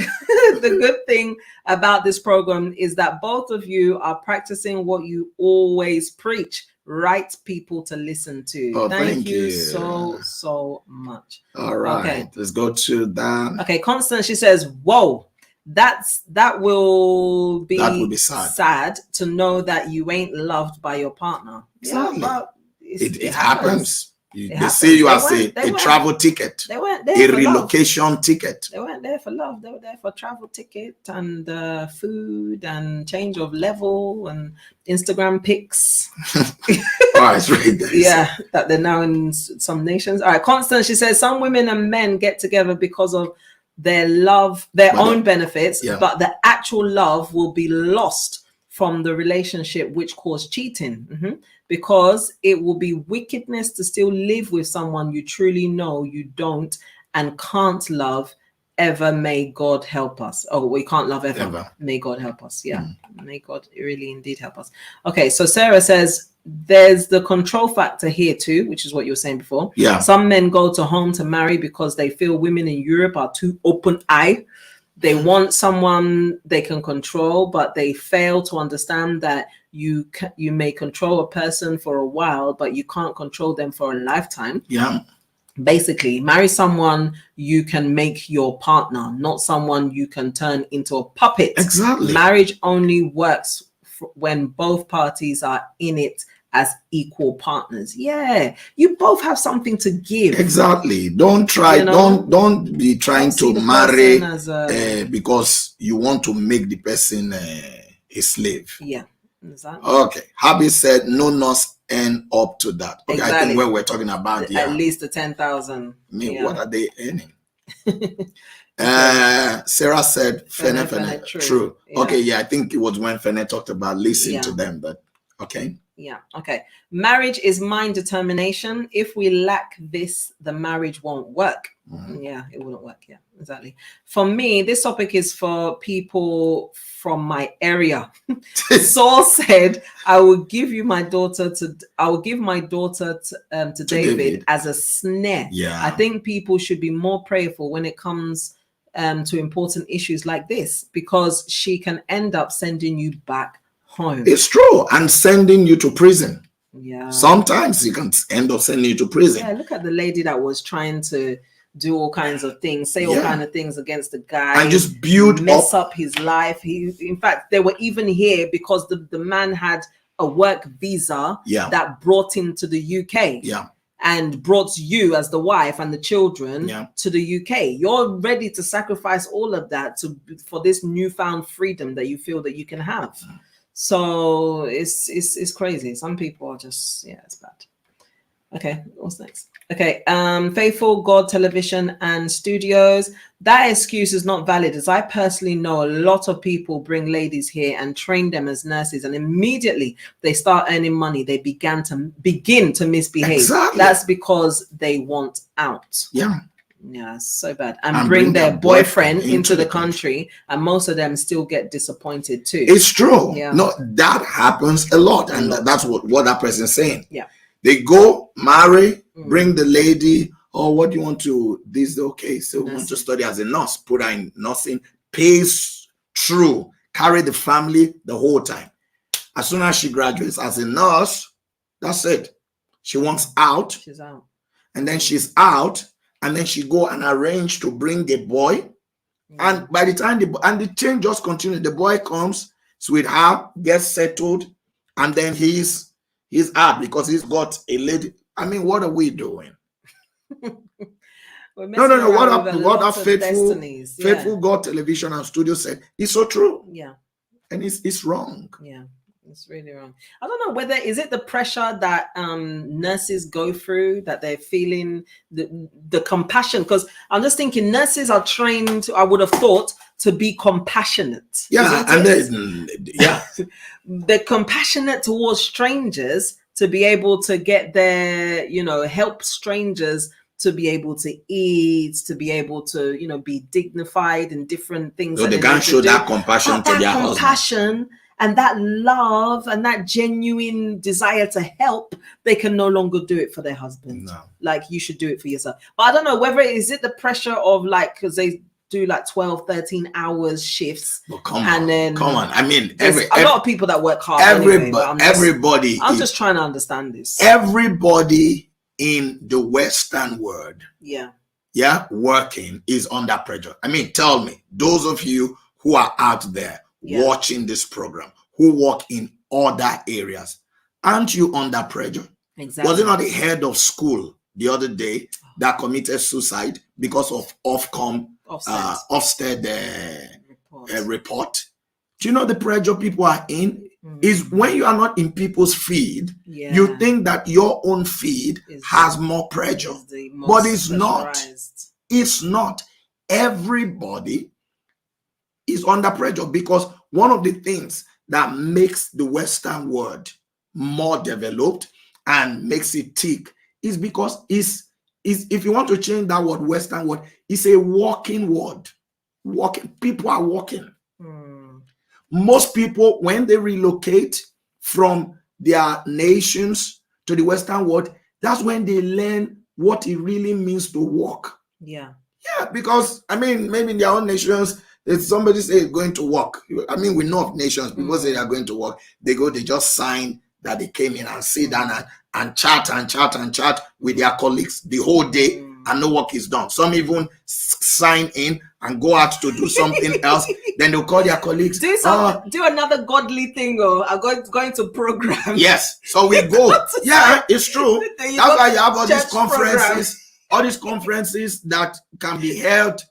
good thing about this program is that both of you are practicing what you always preach. Right people to listen to. Oh, thank you so much. All right, okay. Let's go to that. Okay, Constance, she says, whoa, that will be sad to know that you ain't loved by your partner. Exactly. Yeah, but it happens. They see you as a travel ticket, they weren't there a relocation ticket. They weren't there for love. They were there for travel ticket and food and change of level and Instagram pics. All right, right. Yeah, that they're now in some nations. All right, Constance, she says some women and men get together because of their love, their own benefits, but the actual love will be lost from the relationship, which caused cheating. Because it will be wickedness to still live with someone you truly know you don't and can't love ever. May God help us. Oh, we can't love ever. May God help us. Yeah. May God really indeed help us. Okay, so Sarah says there's the control factor here too, which is what you were saying before. Yeah. Some men go to home to marry because they feel women in Europe are too open-eyed. They want someone they can control, but they fail to understand that you may control a person for a while, but you can't control them for a lifetime. Yeah. Basically, marry someone you can make your partner, not someone you can turn into a puppet. Exactly. Marriage only works when both parties are in it as equal partners. Yeah, you both have something to give. Exactly. Don't try, don't be trying to marry because you want to make the person a slave. Yeah, exactly. Okay. Habit said no nurse end up to that. Okay, exactly. I think what we're talking about at least the 10,000. I mean, what are they earning? Sarah said Fene. True. Yeah. Okay, yeah, I think it was when Fene talked about listening to them, but okay. Yeah. Okay. Marriage is mind determination. If we lack this, the marriage won't work. Yeah, it wouldn't work. Yeah, exactly. For me, this topic is for people from my area. Saul said, I will give my daughter to David as a snare. Yeah. I think people should be more prayerful when it comes to important issues like this, because she can end up sending you back home. It's true. And sending you to prison. Yeah. Sometimes you can end up sending you to prison. Yeah, look at the lady that was trying to do all kinds of things, say all kinds of things against the guy, and just mess up his life. In fact, they were even here because the man had a work visa that brought him to the UK. Yeah. And brought you as the wife and the children to the UK. You're ready to sacrifice all of that for this newfound freedom that you feel that you can have. So it's crazy. Some people are just, it's bad. Okay, what's next? Okay, Faithful God Television and Studios. That excuse is not valid, as I personally know a lot of people bring ladies here and train them as nurses, and immediately they start earning money, they begin to misbehave. Exactly. That's because they want out. Yeah. Yeah, so bad. And bring their boyfriend into the country, and most of them still get disappointed too. It's true. Yeah. No, that happens a lot, and that's what that person is saying. Yeah. They go marry, bring the lady. Oh, what do you want to? This okay? So we want to study as a nurse. Put her in nursing. Pays through. Carry the family the whole time. As soon as she graduates as a nurse, that's it. She wants out. She's out. And then she's out. And then she go and arrange to bring a boy. And by the time the change just continues, the boy comes, sweetheart, gets settled, and then he's out because he's got a lady. I mean, what are we doing? No. What our faithful God Television and Studio said is so true. Yeah. And it's wrong. Yeah. It's really wrong. I don't know whether is it the pressure that nurses go through, that they're feeling the compassion, because I'm just thinking nurses are trained, I would have thought, to be compassionate. Yeah, and then they're compassionate towards strangers to be able to get there, you know, help strangers to be able to eat, to be able to, you know, be dignified in different things. So they can't show that compassion to their husband. Compassion and that love and that genuine desire to help, they can no longer do it for their husband. No. Like, you should do it for yourself. But I don't know whether is it the pressure of, like, because they do like 12, 13 hours shifts. But come on. I mean, a lot of people that work hard. I'm just trying to understand this. Everybody in the Western world, working is under pressure. I mean, tell me, those of you who are out there watching this program, who work in other areas, aren't you under pressure? Exactly. Was it not the head of school the other day that committed suicide because of Ofsted report? Do you know the pressure people are in? Is when you are not in people's feed, you think that your own feed has more pressure, but it's not. It's not. Everybody is under pressure, because one of the things that makes the Western world more developed and makes it tick is because is if you want to change that word, Western word, it's a walking word. Walking, people are walking. Most people, when they relocate from their nations to the Western world, that's when they learn what it really means to walk. Yeah, because I mean, maybe in their own nations, if somebody say going to work, I mean, we know of nations, people say they are going to work, they just sign that they came in and sit down and chat with their colleagues the whole day, and no work is done. Some even sign in and go out to do something else. Then they'll call their colleagues. Do another godly thing, or going to program. Yes. So we go. It's true. That's why you have all these conferences, that can be held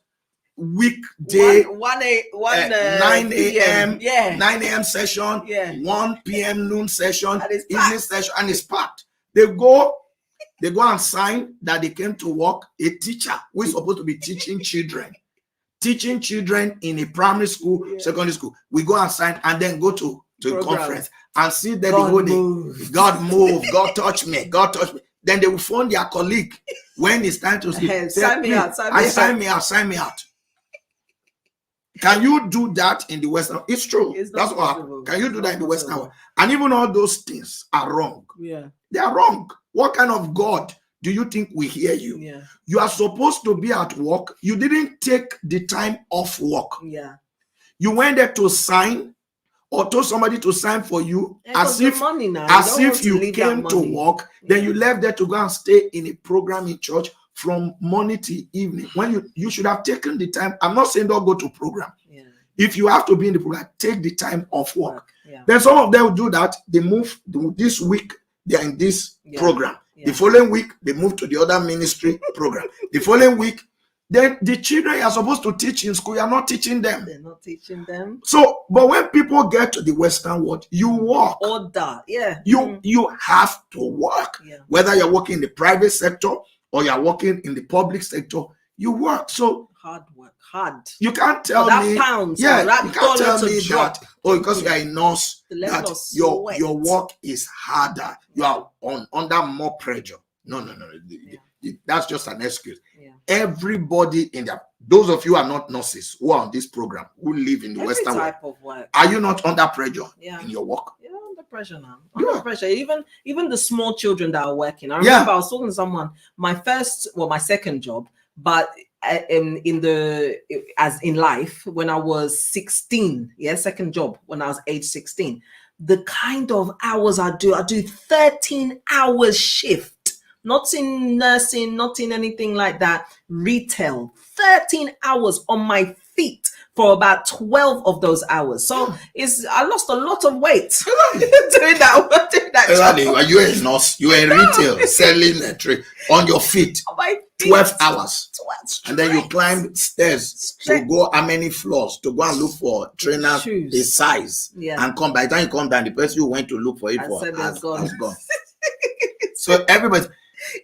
weekday, 9 a.m. 9 a.m. session, 1 p.m. noon session, evening session, and it's packed. They go and sign that they came to work. A teacher who is supposed to be teaching children in a primary school, secondary school, we go and sign and then go to a conference and see that the whole day, God move, God touch me. Then they will phone their colleague when it's time to say, sign me out. Can you do that in the Western? It's true. That's what happened. Can you do that in the Western world? And even all those things are wrong. They are wrong. What kind of God do you think will hear you? You are supposed to be at work. You didn't take the time off work. You went there to sign, or told somebody to sign for you, as if you came to work. Then you left there to go and stay in a program in church from morning to evening, when you should have taken the time. I'm not saying don't go to program. If you have to be in the program, take the time off work. Then some of them will do that. They move this week, they're in this program. The following week, they move to the other ministry program. The following week, then the children you are supposed to teach in school, you are not teaching them. They're not teaching them. So, but when people get to the Western world, you work. Order, You have to work. Whether you're working in the private sector or you're working in the public sector, you work. So hard work. You can't tell me. You can't tell me that. Because you are a nurse, that your work is harder. You are under more pressure. No. That's just an excuse. Everybody in there, those of you who are not nurses who are on this program, who live in the Western world, of work. Are you not under pressure in your work? Under pressure now. Under pressure. Even the small children that are working. I remember I was talking to someone, my second job, but as in life, when I was 16, second job when I was age 16, the kind of hours I do 13 hours shift. Not in nursing, not in anything like that. Retail, 13 hours on my feet for about 12 of those hours. So I lost a lot of weight doing that job. Are you a nurse? You are in retail, selling a tray on your feet. 12 hours. And then you climb stairs to go how many floors to go and look for trainers, a size, and come. By the time you come down, the person you went to look for has gone. So everybody,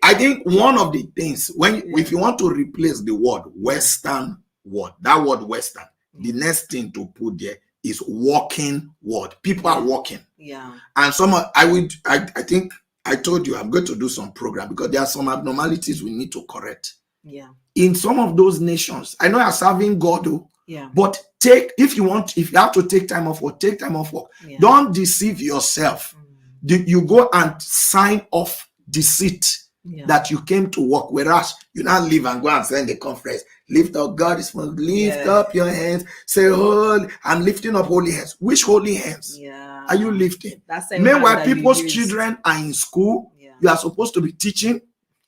I think one of the things, if you want to replace the word Western word, that word Western, the next thing to put there is walking word. People are walking. And I think I told you I'm going to do some program because there are some abnormalities we need to correct. Yeah. In some of those nations, I know you're serving God, yeah. But if you have to take time off work, take time off work. Yeah. Don't deceive yourself. You go and sign off deceit that you came to work, whereas you now leave and go and send the conference. Lift up, God is for lift up your hands. Say, oh, I'm lifting up holy hands. Which holy hands are you lifting? Meanwhile, people's children are in school. You are supposed to be teaching.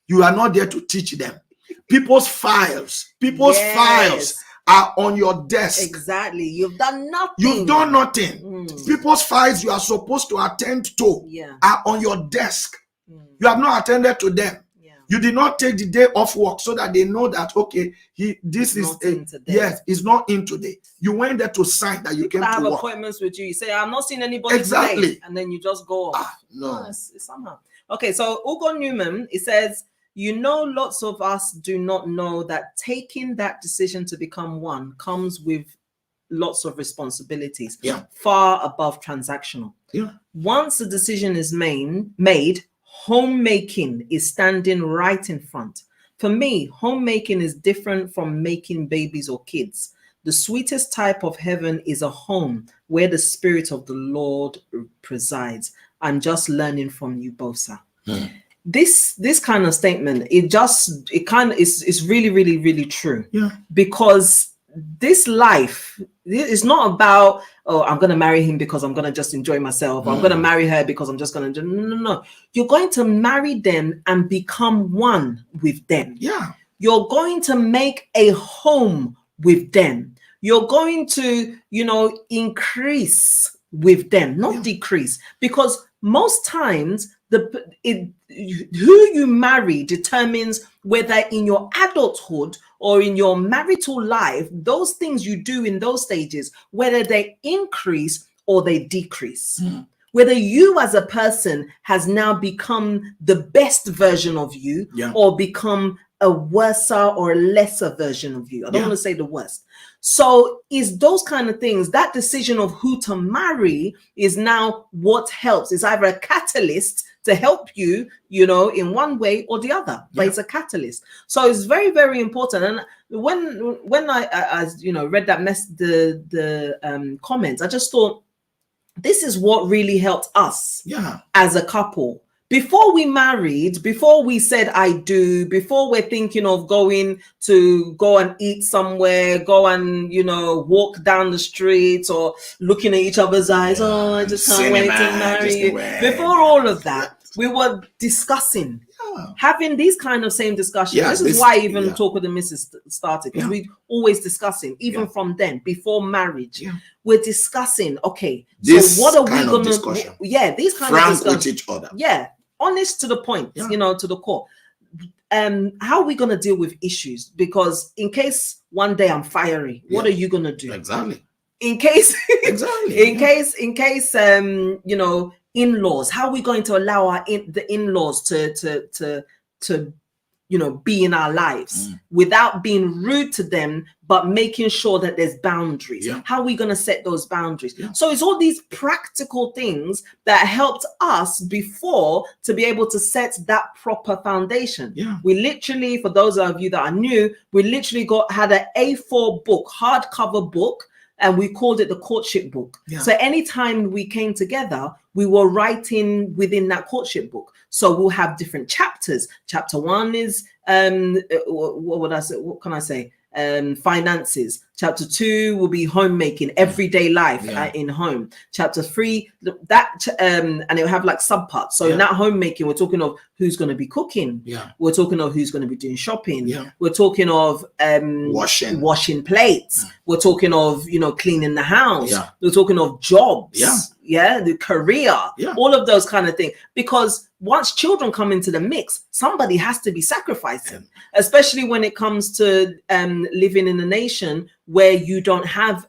You are not there to teach them. People's files are on your desk. Exactly. You've done nothing. You've done nothing. People's files you are supposed to attend to are on your desk. You have not attended to them. You did not take the day off work so that they know that, okay, it's not in today. You went there to sign that you came to work. Have appointments with you. You say, I'm not seeing anybody today. And then you just go off. No. It's somehow. Okay, so Ugo Newman, it says, lots of us do not know that taking that decision to become one comes with lots of responsibilities, far above transactional. Once the decision is made, homemaking is standing right in front. For me, homemaking is different from making babies or kids. The sweetest type of heaven is a home where the Spirit of the Lord presides. I'm just learning from you both, sir. This kind of statement, it's really, really, really true. Because this life is not about, oh, I'm going to marry him because I'm going to just enjoy myself. I'm going to marry her because I'm just going to no. You're going to marry them and become one with them. You're going to make a home with them. You're going to, increase with them, not decrease, because most times who you marry determines whether in your adulthood or in your marital life, those things you do in those stages, whether they increase or they decrease. Whether you as a person has now become the best version of you or become a worse or a lesser version of you. I don't want to say the worst. So is those kind of things, that decision of who to marry is now what helps. It's either a catalyst to help you, in one way or the other, but it's a catalyst. So it's very, very important. And when I read that the comments, I just thought, this is what really helped us as a couple. Before we married, before we said I do, before we're thinking of going to go and eat somewhere, go and, walk down the street or looking at each other's eyes, oh, I just can't wait to marry you. Before all of that, we were discussing, having these kind of same discussions. This is why even Talk with the Missus started, because we're always discussing, even from then, before marriage. We're discussing, okay, so what are we going to, these kind of discussions. With each other. Honest to the point, to the core. How are we going to deal with issues? Because in case one day I'm fiery, what are you going to do? Exactly. In case, in case, in-laws, how are we going to allow the in-laws to be in our lives without being rude to them, but making sure that there's boundaries? How are we going to set those boundaries? So it's all these practical things that helped us before to be able to set that proper foundation. We literally, for those of you that are new, we literally had an A4 book, hardcover book, and we called it the courtship book. So anytime we came together, we were writing within that courtship book. So we'll have different chapters. Chapter 1 is what can I say? Finances. Chapter 2 will be homemaking, everyday life in home. Chapter 3, and it'll have like subparts. So in that homemaking, we're talking of who's going to be cooking. We're talking of who's going to be doing shopping. We're talking of washing plates. We're talking of cleaning the house. We're talking of jobs. The career. All of those kind of things. Because once children come into the mix, somebody has to be sacrificing, especially when it comes to living in a nation where you don't have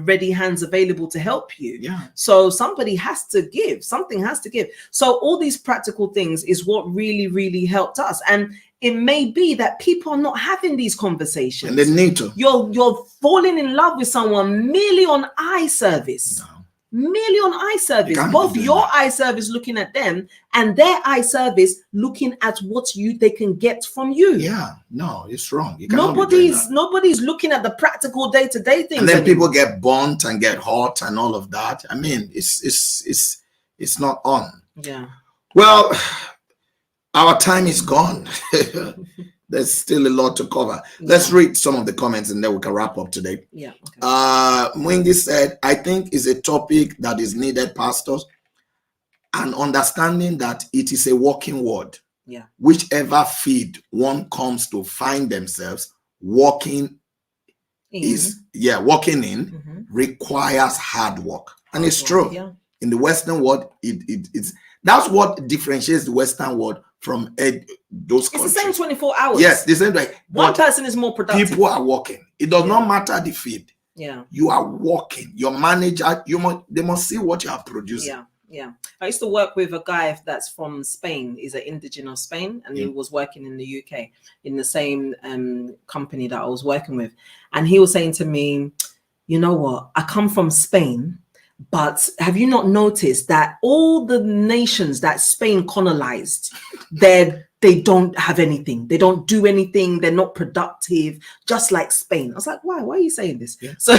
ready hands available to help you. So somebody has to give, something has to give. So all these practical things is what really, really helped us. And it may be that people are not having these conversations. And they need to. You're falling in love with someone merely on eye service. merely on eye service, can't both be doing your that. eye service looking at them and their eye service looking at what they can get from you. Yeah, no, it's wrong. You cannot be doing that. Nobody's looking at the practical day-to-day things. And then anymore. people get burnt and get hot and all of that. I mean, it's not on. Yeah. Well, our time is gone. There's still a lot to cover. Let's read some of the comments and then we can wrap up today. Yeah. Okay. Mwingi said, I think it's a topic that is needed, pastors, and understanding that it is a walking word. Yeah. Whichever field one comes to find themselves walking requires hard work. And it's true. Yeah. In the Western world, it's that's what differentiates the Western world from those countries. It's the same 24 hours. Yes, the same way. One person is more productive. People are working. It does not matter the field. Yeah. You are working. Your manager, they must see what you are producing. Yeah. Yeah. I used to work with a guy that's from Spain. He's an indigenous of Spain, and he was working in the UK in the same company that I was working with. And he was saying to me, you know what? I come from Spain, but have you not noticed that all the nations that Spain colonized, they don't have anything. They don't do anything. They're not productive, just like Spain. I was like, why? Why are you saying this? Yeah. So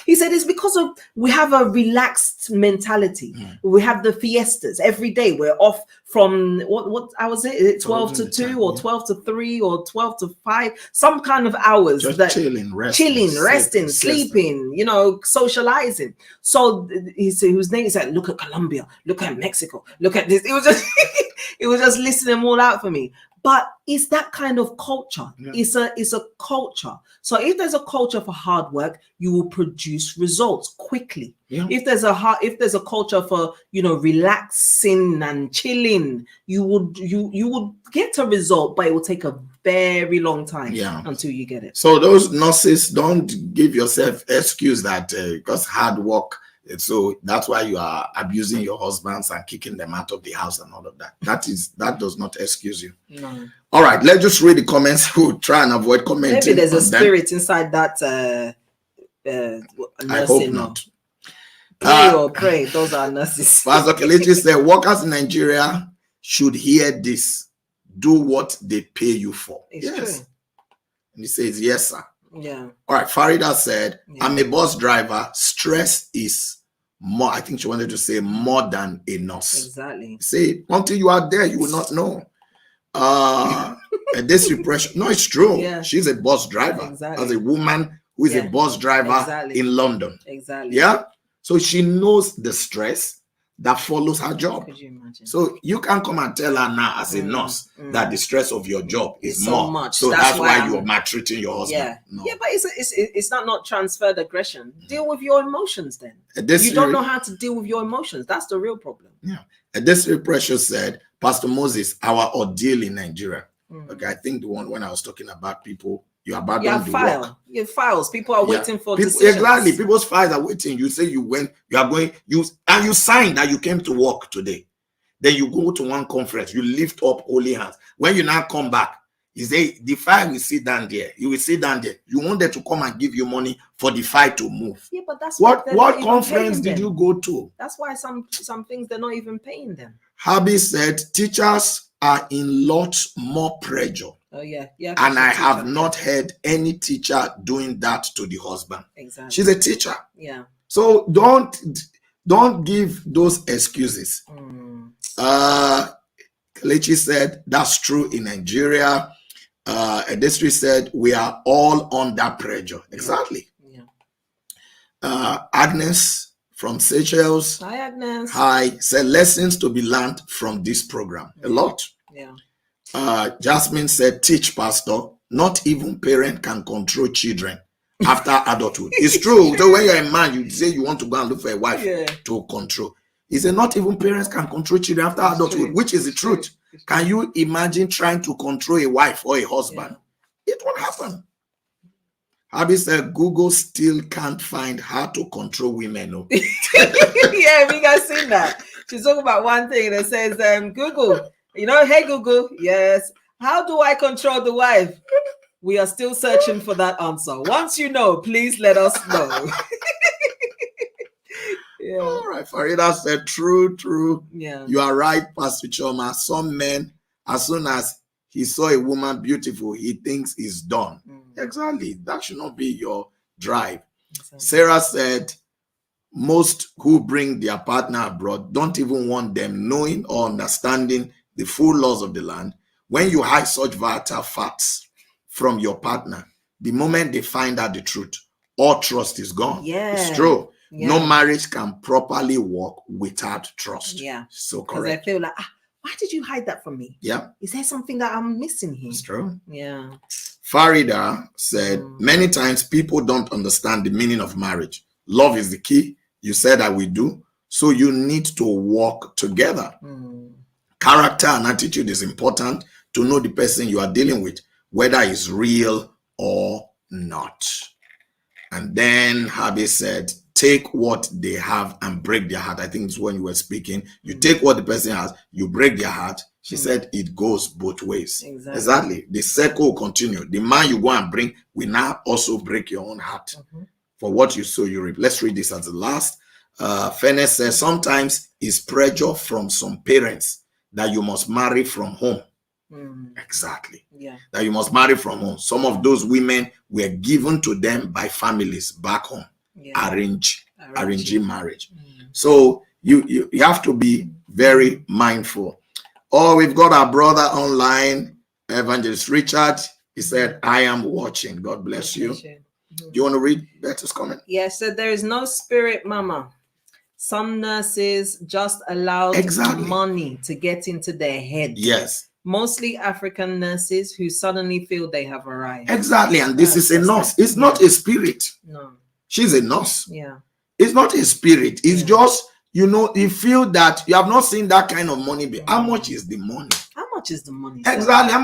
he said it's because we have a relaxed mentality. We have the fiestas every day. We're off from what hours is it? 12 to 2 or 12 to 3 or 12 to 5, some kind of hours. Just that chilling, resting, sleeping, socializing. So he said, look at Colombia, look at Mexico, look at this. It was just it was just listing them all out for me. But it's that kind of culture. Yeah. It's a culture. So if there's a culture for hard work, you will produce results quickly. Yeah. If there's a culture for relaxing and chilling, you would get a result, but it will take a very long time until you get it. So those nurses, don't give yourself excuse that because hard work. So that's why you are abusing your husbands and kicking them out of the house and all of that. That does not excuse you. No. All right, let's just read the comments. We'll try and avoid commenting. Maybe there's a spirit inside that. I hope not. Pray. Those are nurses. Pastor Kelechi said, workers in Nigeria should hear this. Do what they pay you for. It's true. And he says, yes, sir. Yeah. All right. Farida said, I'm a bus driver. Stress is more. I think she wanted to say more than a nurse. Exactly. See, until you are there, you will not know. This repression. No, it's true. Yeah. She's a bus driver. Exactly. As a woman who is a bus driver in London. Exactly. Yeah. So she knows the stress that follows her job. Could you imagine? So you can't come and tell her now as a nurse that the stress of your job is so more. Much. So that's why you're maltreating your husband. Yeah. No. Yeah, but it's not transferred aggression. Deal with your emotions then. You don't know how to deal with your emotions. That's the real problem. Yeah. And this Precious said, Pastor Moses, our ordeal in Nigeria. Okay, I think the one when I was talking about people, you abandon the work. You have files. People are waiting for decisions. Exactly. People's files are waiting. You say you signed that you came to work today. Then you go to one conference, you lift up holy hands. When you now come back, you say the file will sit down there. You will sit down there. You want them to come and give you money for the file to move. Yeah, but that's what conference did you go to? That's why some things they're not even paying them. Habby said teachers are in lots more pressure. Oh yeah. And I have not heard any teacher doing that to the husband. Exactly. She's a teacher. Yeah. So don't give those excuses. Kelechi said that's true in Nigeria. Edestri said we are all under pressure. Exactly. Yeah. Agnes from Seychelles. Hi, Agnes. Hi. Said lessons to be learned from this program. A lot. Yeah. Jasmine said, teach, Pastor. Not even parent can control children after adulthood. It's true. So when you're a man, you say you want to go and look for a wife to control. He said, not even parents can control children after adulthood, which is the truth. Can you imagine trying to control a wife or a husband? Yeah. It won't happen. Abby said, Google still can't find how to control women. No? Yeah, we guys seen that. She's talking about one thing that says, Google, hey Google, yes. How do I control the wife? We are still searching for that answer. Once you know, please let us know. Yeah. All right. Farida said, true. Yeah. You are right, Pastor Chioma. Some men, as soon as he saw a woman beautiful, he thinks it's done. Exactly. That should not be your drive. Exactly. Sarah said, most who bring their partner abroad don't even want them knowing or understanding the full laws of the land. When you hide such vital facts from your partner, the moment they find out the truth, all trust is gone. Yeah. It's true. Yeah. No marriage can properly work without trust. Yeah. So because correct. I feel like, why did you hide that from me? Yeah. Is there something that I'm missing here? It's true. Yeah. Farida said, many times people don't understand the meaning of marriage. Love is the key. You said that we do. So you need to work together. Character and attitude is important to know the person you are dealing with, whether it's real or not. And then Habi said, take what they have and break their heart. I think it's when you were speaking. You take what the person has, you break their heart. She said it goes both ways. Exactly. The circle will continue. The man you go and bring will now also break your own heart. For what you sow, you reap. Let's read this as the last. Fairness says, sometimes it's pressure from some parents that you must marry from home. Exactly. Yeah. That you must marry from home. Some of those women were given to them by families back home. Yeah. Arranging marriage. So you have to be very mindful. Oh, we've got our brother online, Evangelist Richard. He said, I am watching. God bless you. Do you want to read Betty's comment? Yes, so there is no spirit, mama. Some nurses just allowed money to get into their head. Yes. Mostly African nurses who suddenly feel they have arrived. Exactly. And this is a nurse. It's not a spirit. No. She's a nurse. Yeah. It's not a spirit. It's just, you feel that you have not seen that kind of money. How much is the money? How much is the money? Exactly. How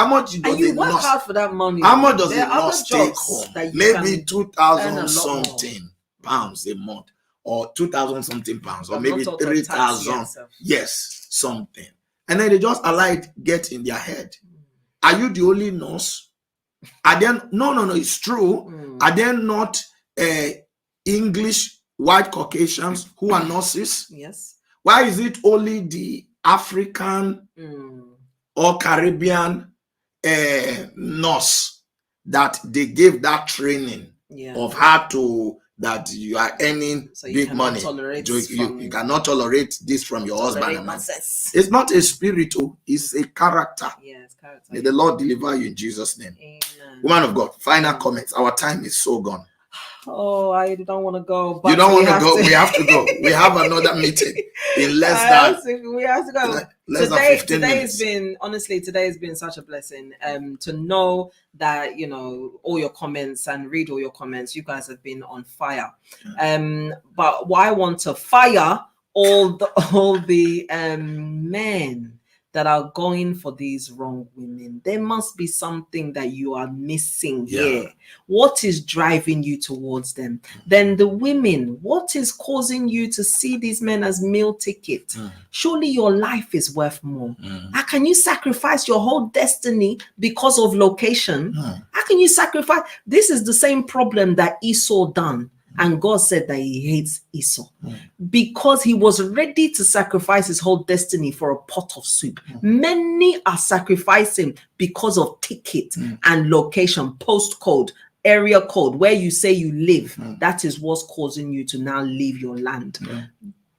much does and you work hard for that money. How much does a nurse take home? Maybe 2,000 something pounds a month, or 2,000 something pounds, or maybe 3,000. Yes, something. And then they just allow it get in their head. Are you the only nurse? Are there no, it's true. Are there not English white Caucasians who are nurses? Yes. Why is it only the African or Caribbean nurse that they gave that training of how to, that you are earning big money? You cannot tolerate this from your husband. It's not a spirit, it's a character. Yes, character. May the Lord deliver you in Jesus' name. Amen. Woman of God, final comments. Our time is so gone. Oh, I don't want to go. But you don't want to go? We have to go. We have another meeting in less than. We have to go. Less than 15 minutes. Today has been such a blessing. To know that all your comments and read all your comments. You guys have been on fire. But why I want to fire all the men that are going for these wrong women. There must be something that you are missing here. What is driving you towards them? Then the women, what is causing you to see these men as meal ticket? Surely your life is worth more. How can you sacrifice your whole destiny because of location? How can you sacrifice? This is the same problem that Esau done. And God said that he hates Esau because he was ready to sacrifice his whole destiny for a pot of soup. Many are sacrificing because of ticket and location, postcode, area code, where you say you live. That is what's causing you to now leave your land.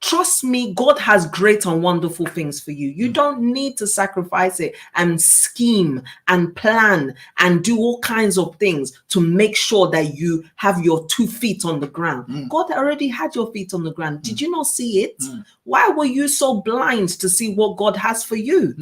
Trust me, God has great and wonderful things for you. You don't need to sacrifice it and scheme and plan and do all kinds of things to make sure that you have your 2 feet on the ground. God already had your feet on the ground. Did you not see it? Why were you so blind to see what God has for you?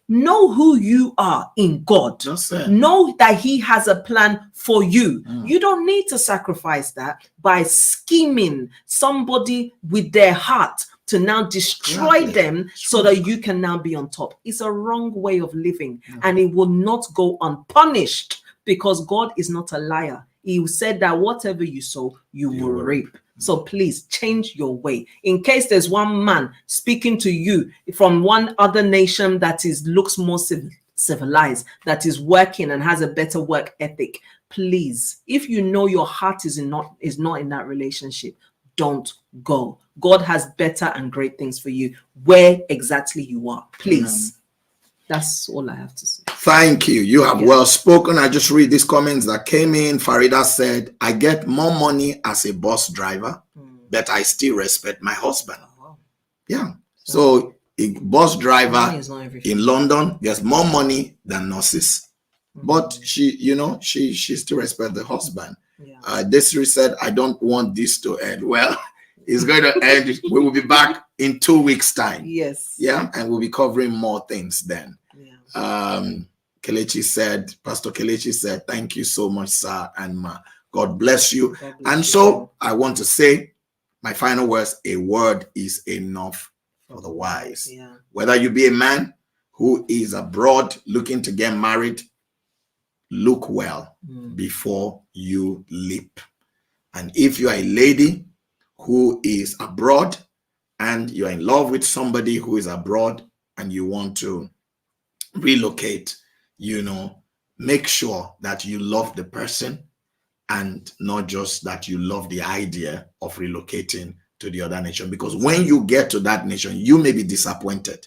Know who you are in God. Know that he has a plan for you. You don't need to sacrifice that by scheming somebody with their heart to now destroy them so that you can now be on top. It's a wrong way of living, and it will not go unpunished because God is not a liar. He said that whatever you sow, you will reap. So please change your way. In case there's one man speaking to you from one other nation that looks more civilized, that is working and has a better work ethic, please, if you know your heart is not in that relationship, don't go. God has better and great things for you where exactly you are. Please. That's all I have to say. Thank you. You have well spoken. I just read these comments that came in. Farida said, I get more money as a bus driver, but I still respect my husband. Yeah. So a bus driver in London gets more money than nurses. But she still respects the husband. Desiree said, I don't want this to end. Well, it's going to end. We will be back in 2 weeks' time. Yes. Yeah. And we'll be covering more things then. Kelechi said, Pastor Kelechi said, thank you so much, sir and ma. God bless you. I want to say my final words, a word is enough for the wise. Whether you be a man who is abroad looking to get married, look well before you leap. And if you are a lady who is abroad and you're in love with somebody who is abroad and you want to relocate, make sure that you love the person and not just that you love the idea of relocating to the other nation. Because when you get to that nation, you may be disappointed.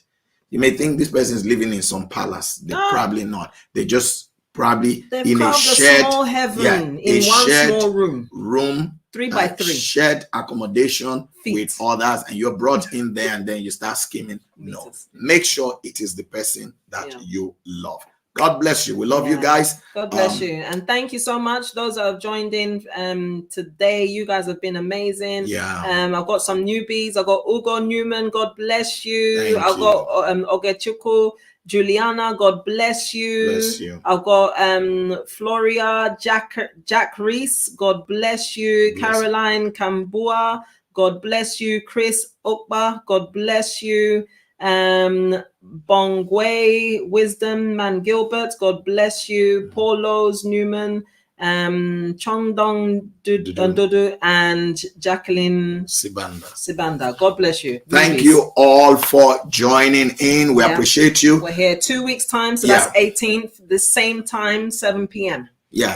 You may think this person is living in some palace. They're probably not. They just probably in a shared small heaven in one small room 3 by 3 shared accommodation with others, and you're brought in there and then you start scheming. No, make sure it is the person that you love. God bless you. We love you guys. God bless you. And thank you so much. Those that have joined in today, you guys have been amazing. I've got some newbies. I've got Ugo Newman. God bless you. I've got Ogechuku Juliana. God bless you. Bless you. I've got Floria Jack Reese. God bless you. Caroline Kambua. God bless you. Chris Okba. God bless you. Bongwe Wisdom Man Gilbert, God bless you. Paulos Newman, Chongdong Dudu, and Jacqueline Sibanda. God bless you. Thank you all for joining in. We appreciate you. We're here 2 weeks time, so that's 18th, the same time, 7 p.m.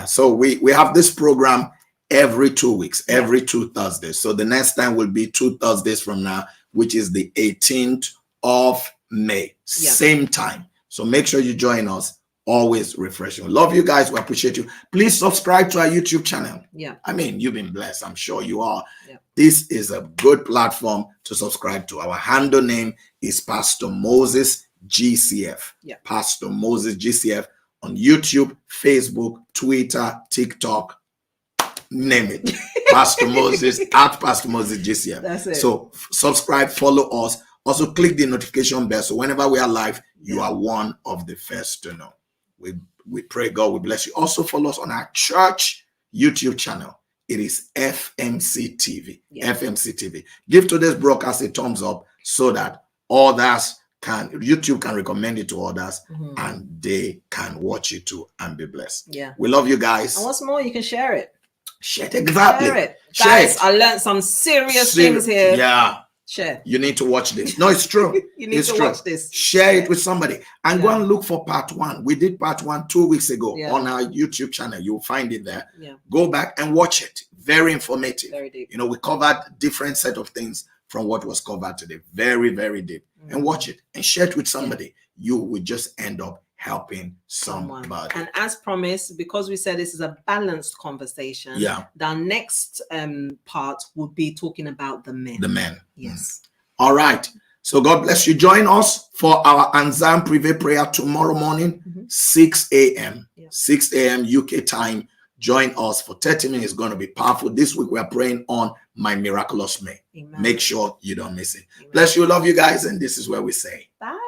So we have this program every 2 weeks, every 2 Thursdays. So the next time will be 2 Thursdays from now, which is the 18th of May, same time. So make sure you join us. Always refreshing. Love you guys. We appreciate you. Please subscribe to our YouTube channel. I mean, you've been blessed. I'm sure you are. This is a good platform to subscribe to. Our handle name is Pastor Moses GCF. Pastor Moses GCF on YouTube, Facebook, Twitter, TikTok, name it. Pastor Moses at Pastor Moses GCF. That's it. So subscribe, follow us. Also click the notification bell so whenever we are live, you are one of the first to know. We pray God will bless you. Also follow us on our church YouTube channel. It is FMC TV. FMC TV. Give today's broadcast a thumbs up so that YouTube can recommend it to others and they can watch it too and be blessed. We love you guys. And what's more, you can share it. Share it. Exactly. Share it. Guys, I learned some serious things here. Share. You need to watch this. No, it's true. You need to watch this. Share it with somebody and go and look for part 1. We did part 1 2 weeks ago on our YouTube channel. You'll find it there. Go back and watch it. Very informative. Very deep. We covered different set of things from what was covered today. Very, very deep. And watch it and share it with somebody. You will just end up helping somebody. And as promised, because we said this is a balanced conversation, the next part would be talking about the men. The men. Yes. All right. So God bless you. Join us for our Anzam Privé prayer tomorrow morning, 6 a.m. 6 a.m. UK time. Join us for 30 minutes. It's going to be powerful. This week we are praying on My Miraculous May. Make sure you don't miss it. Bless you. Love you guys. And this is where we say bye.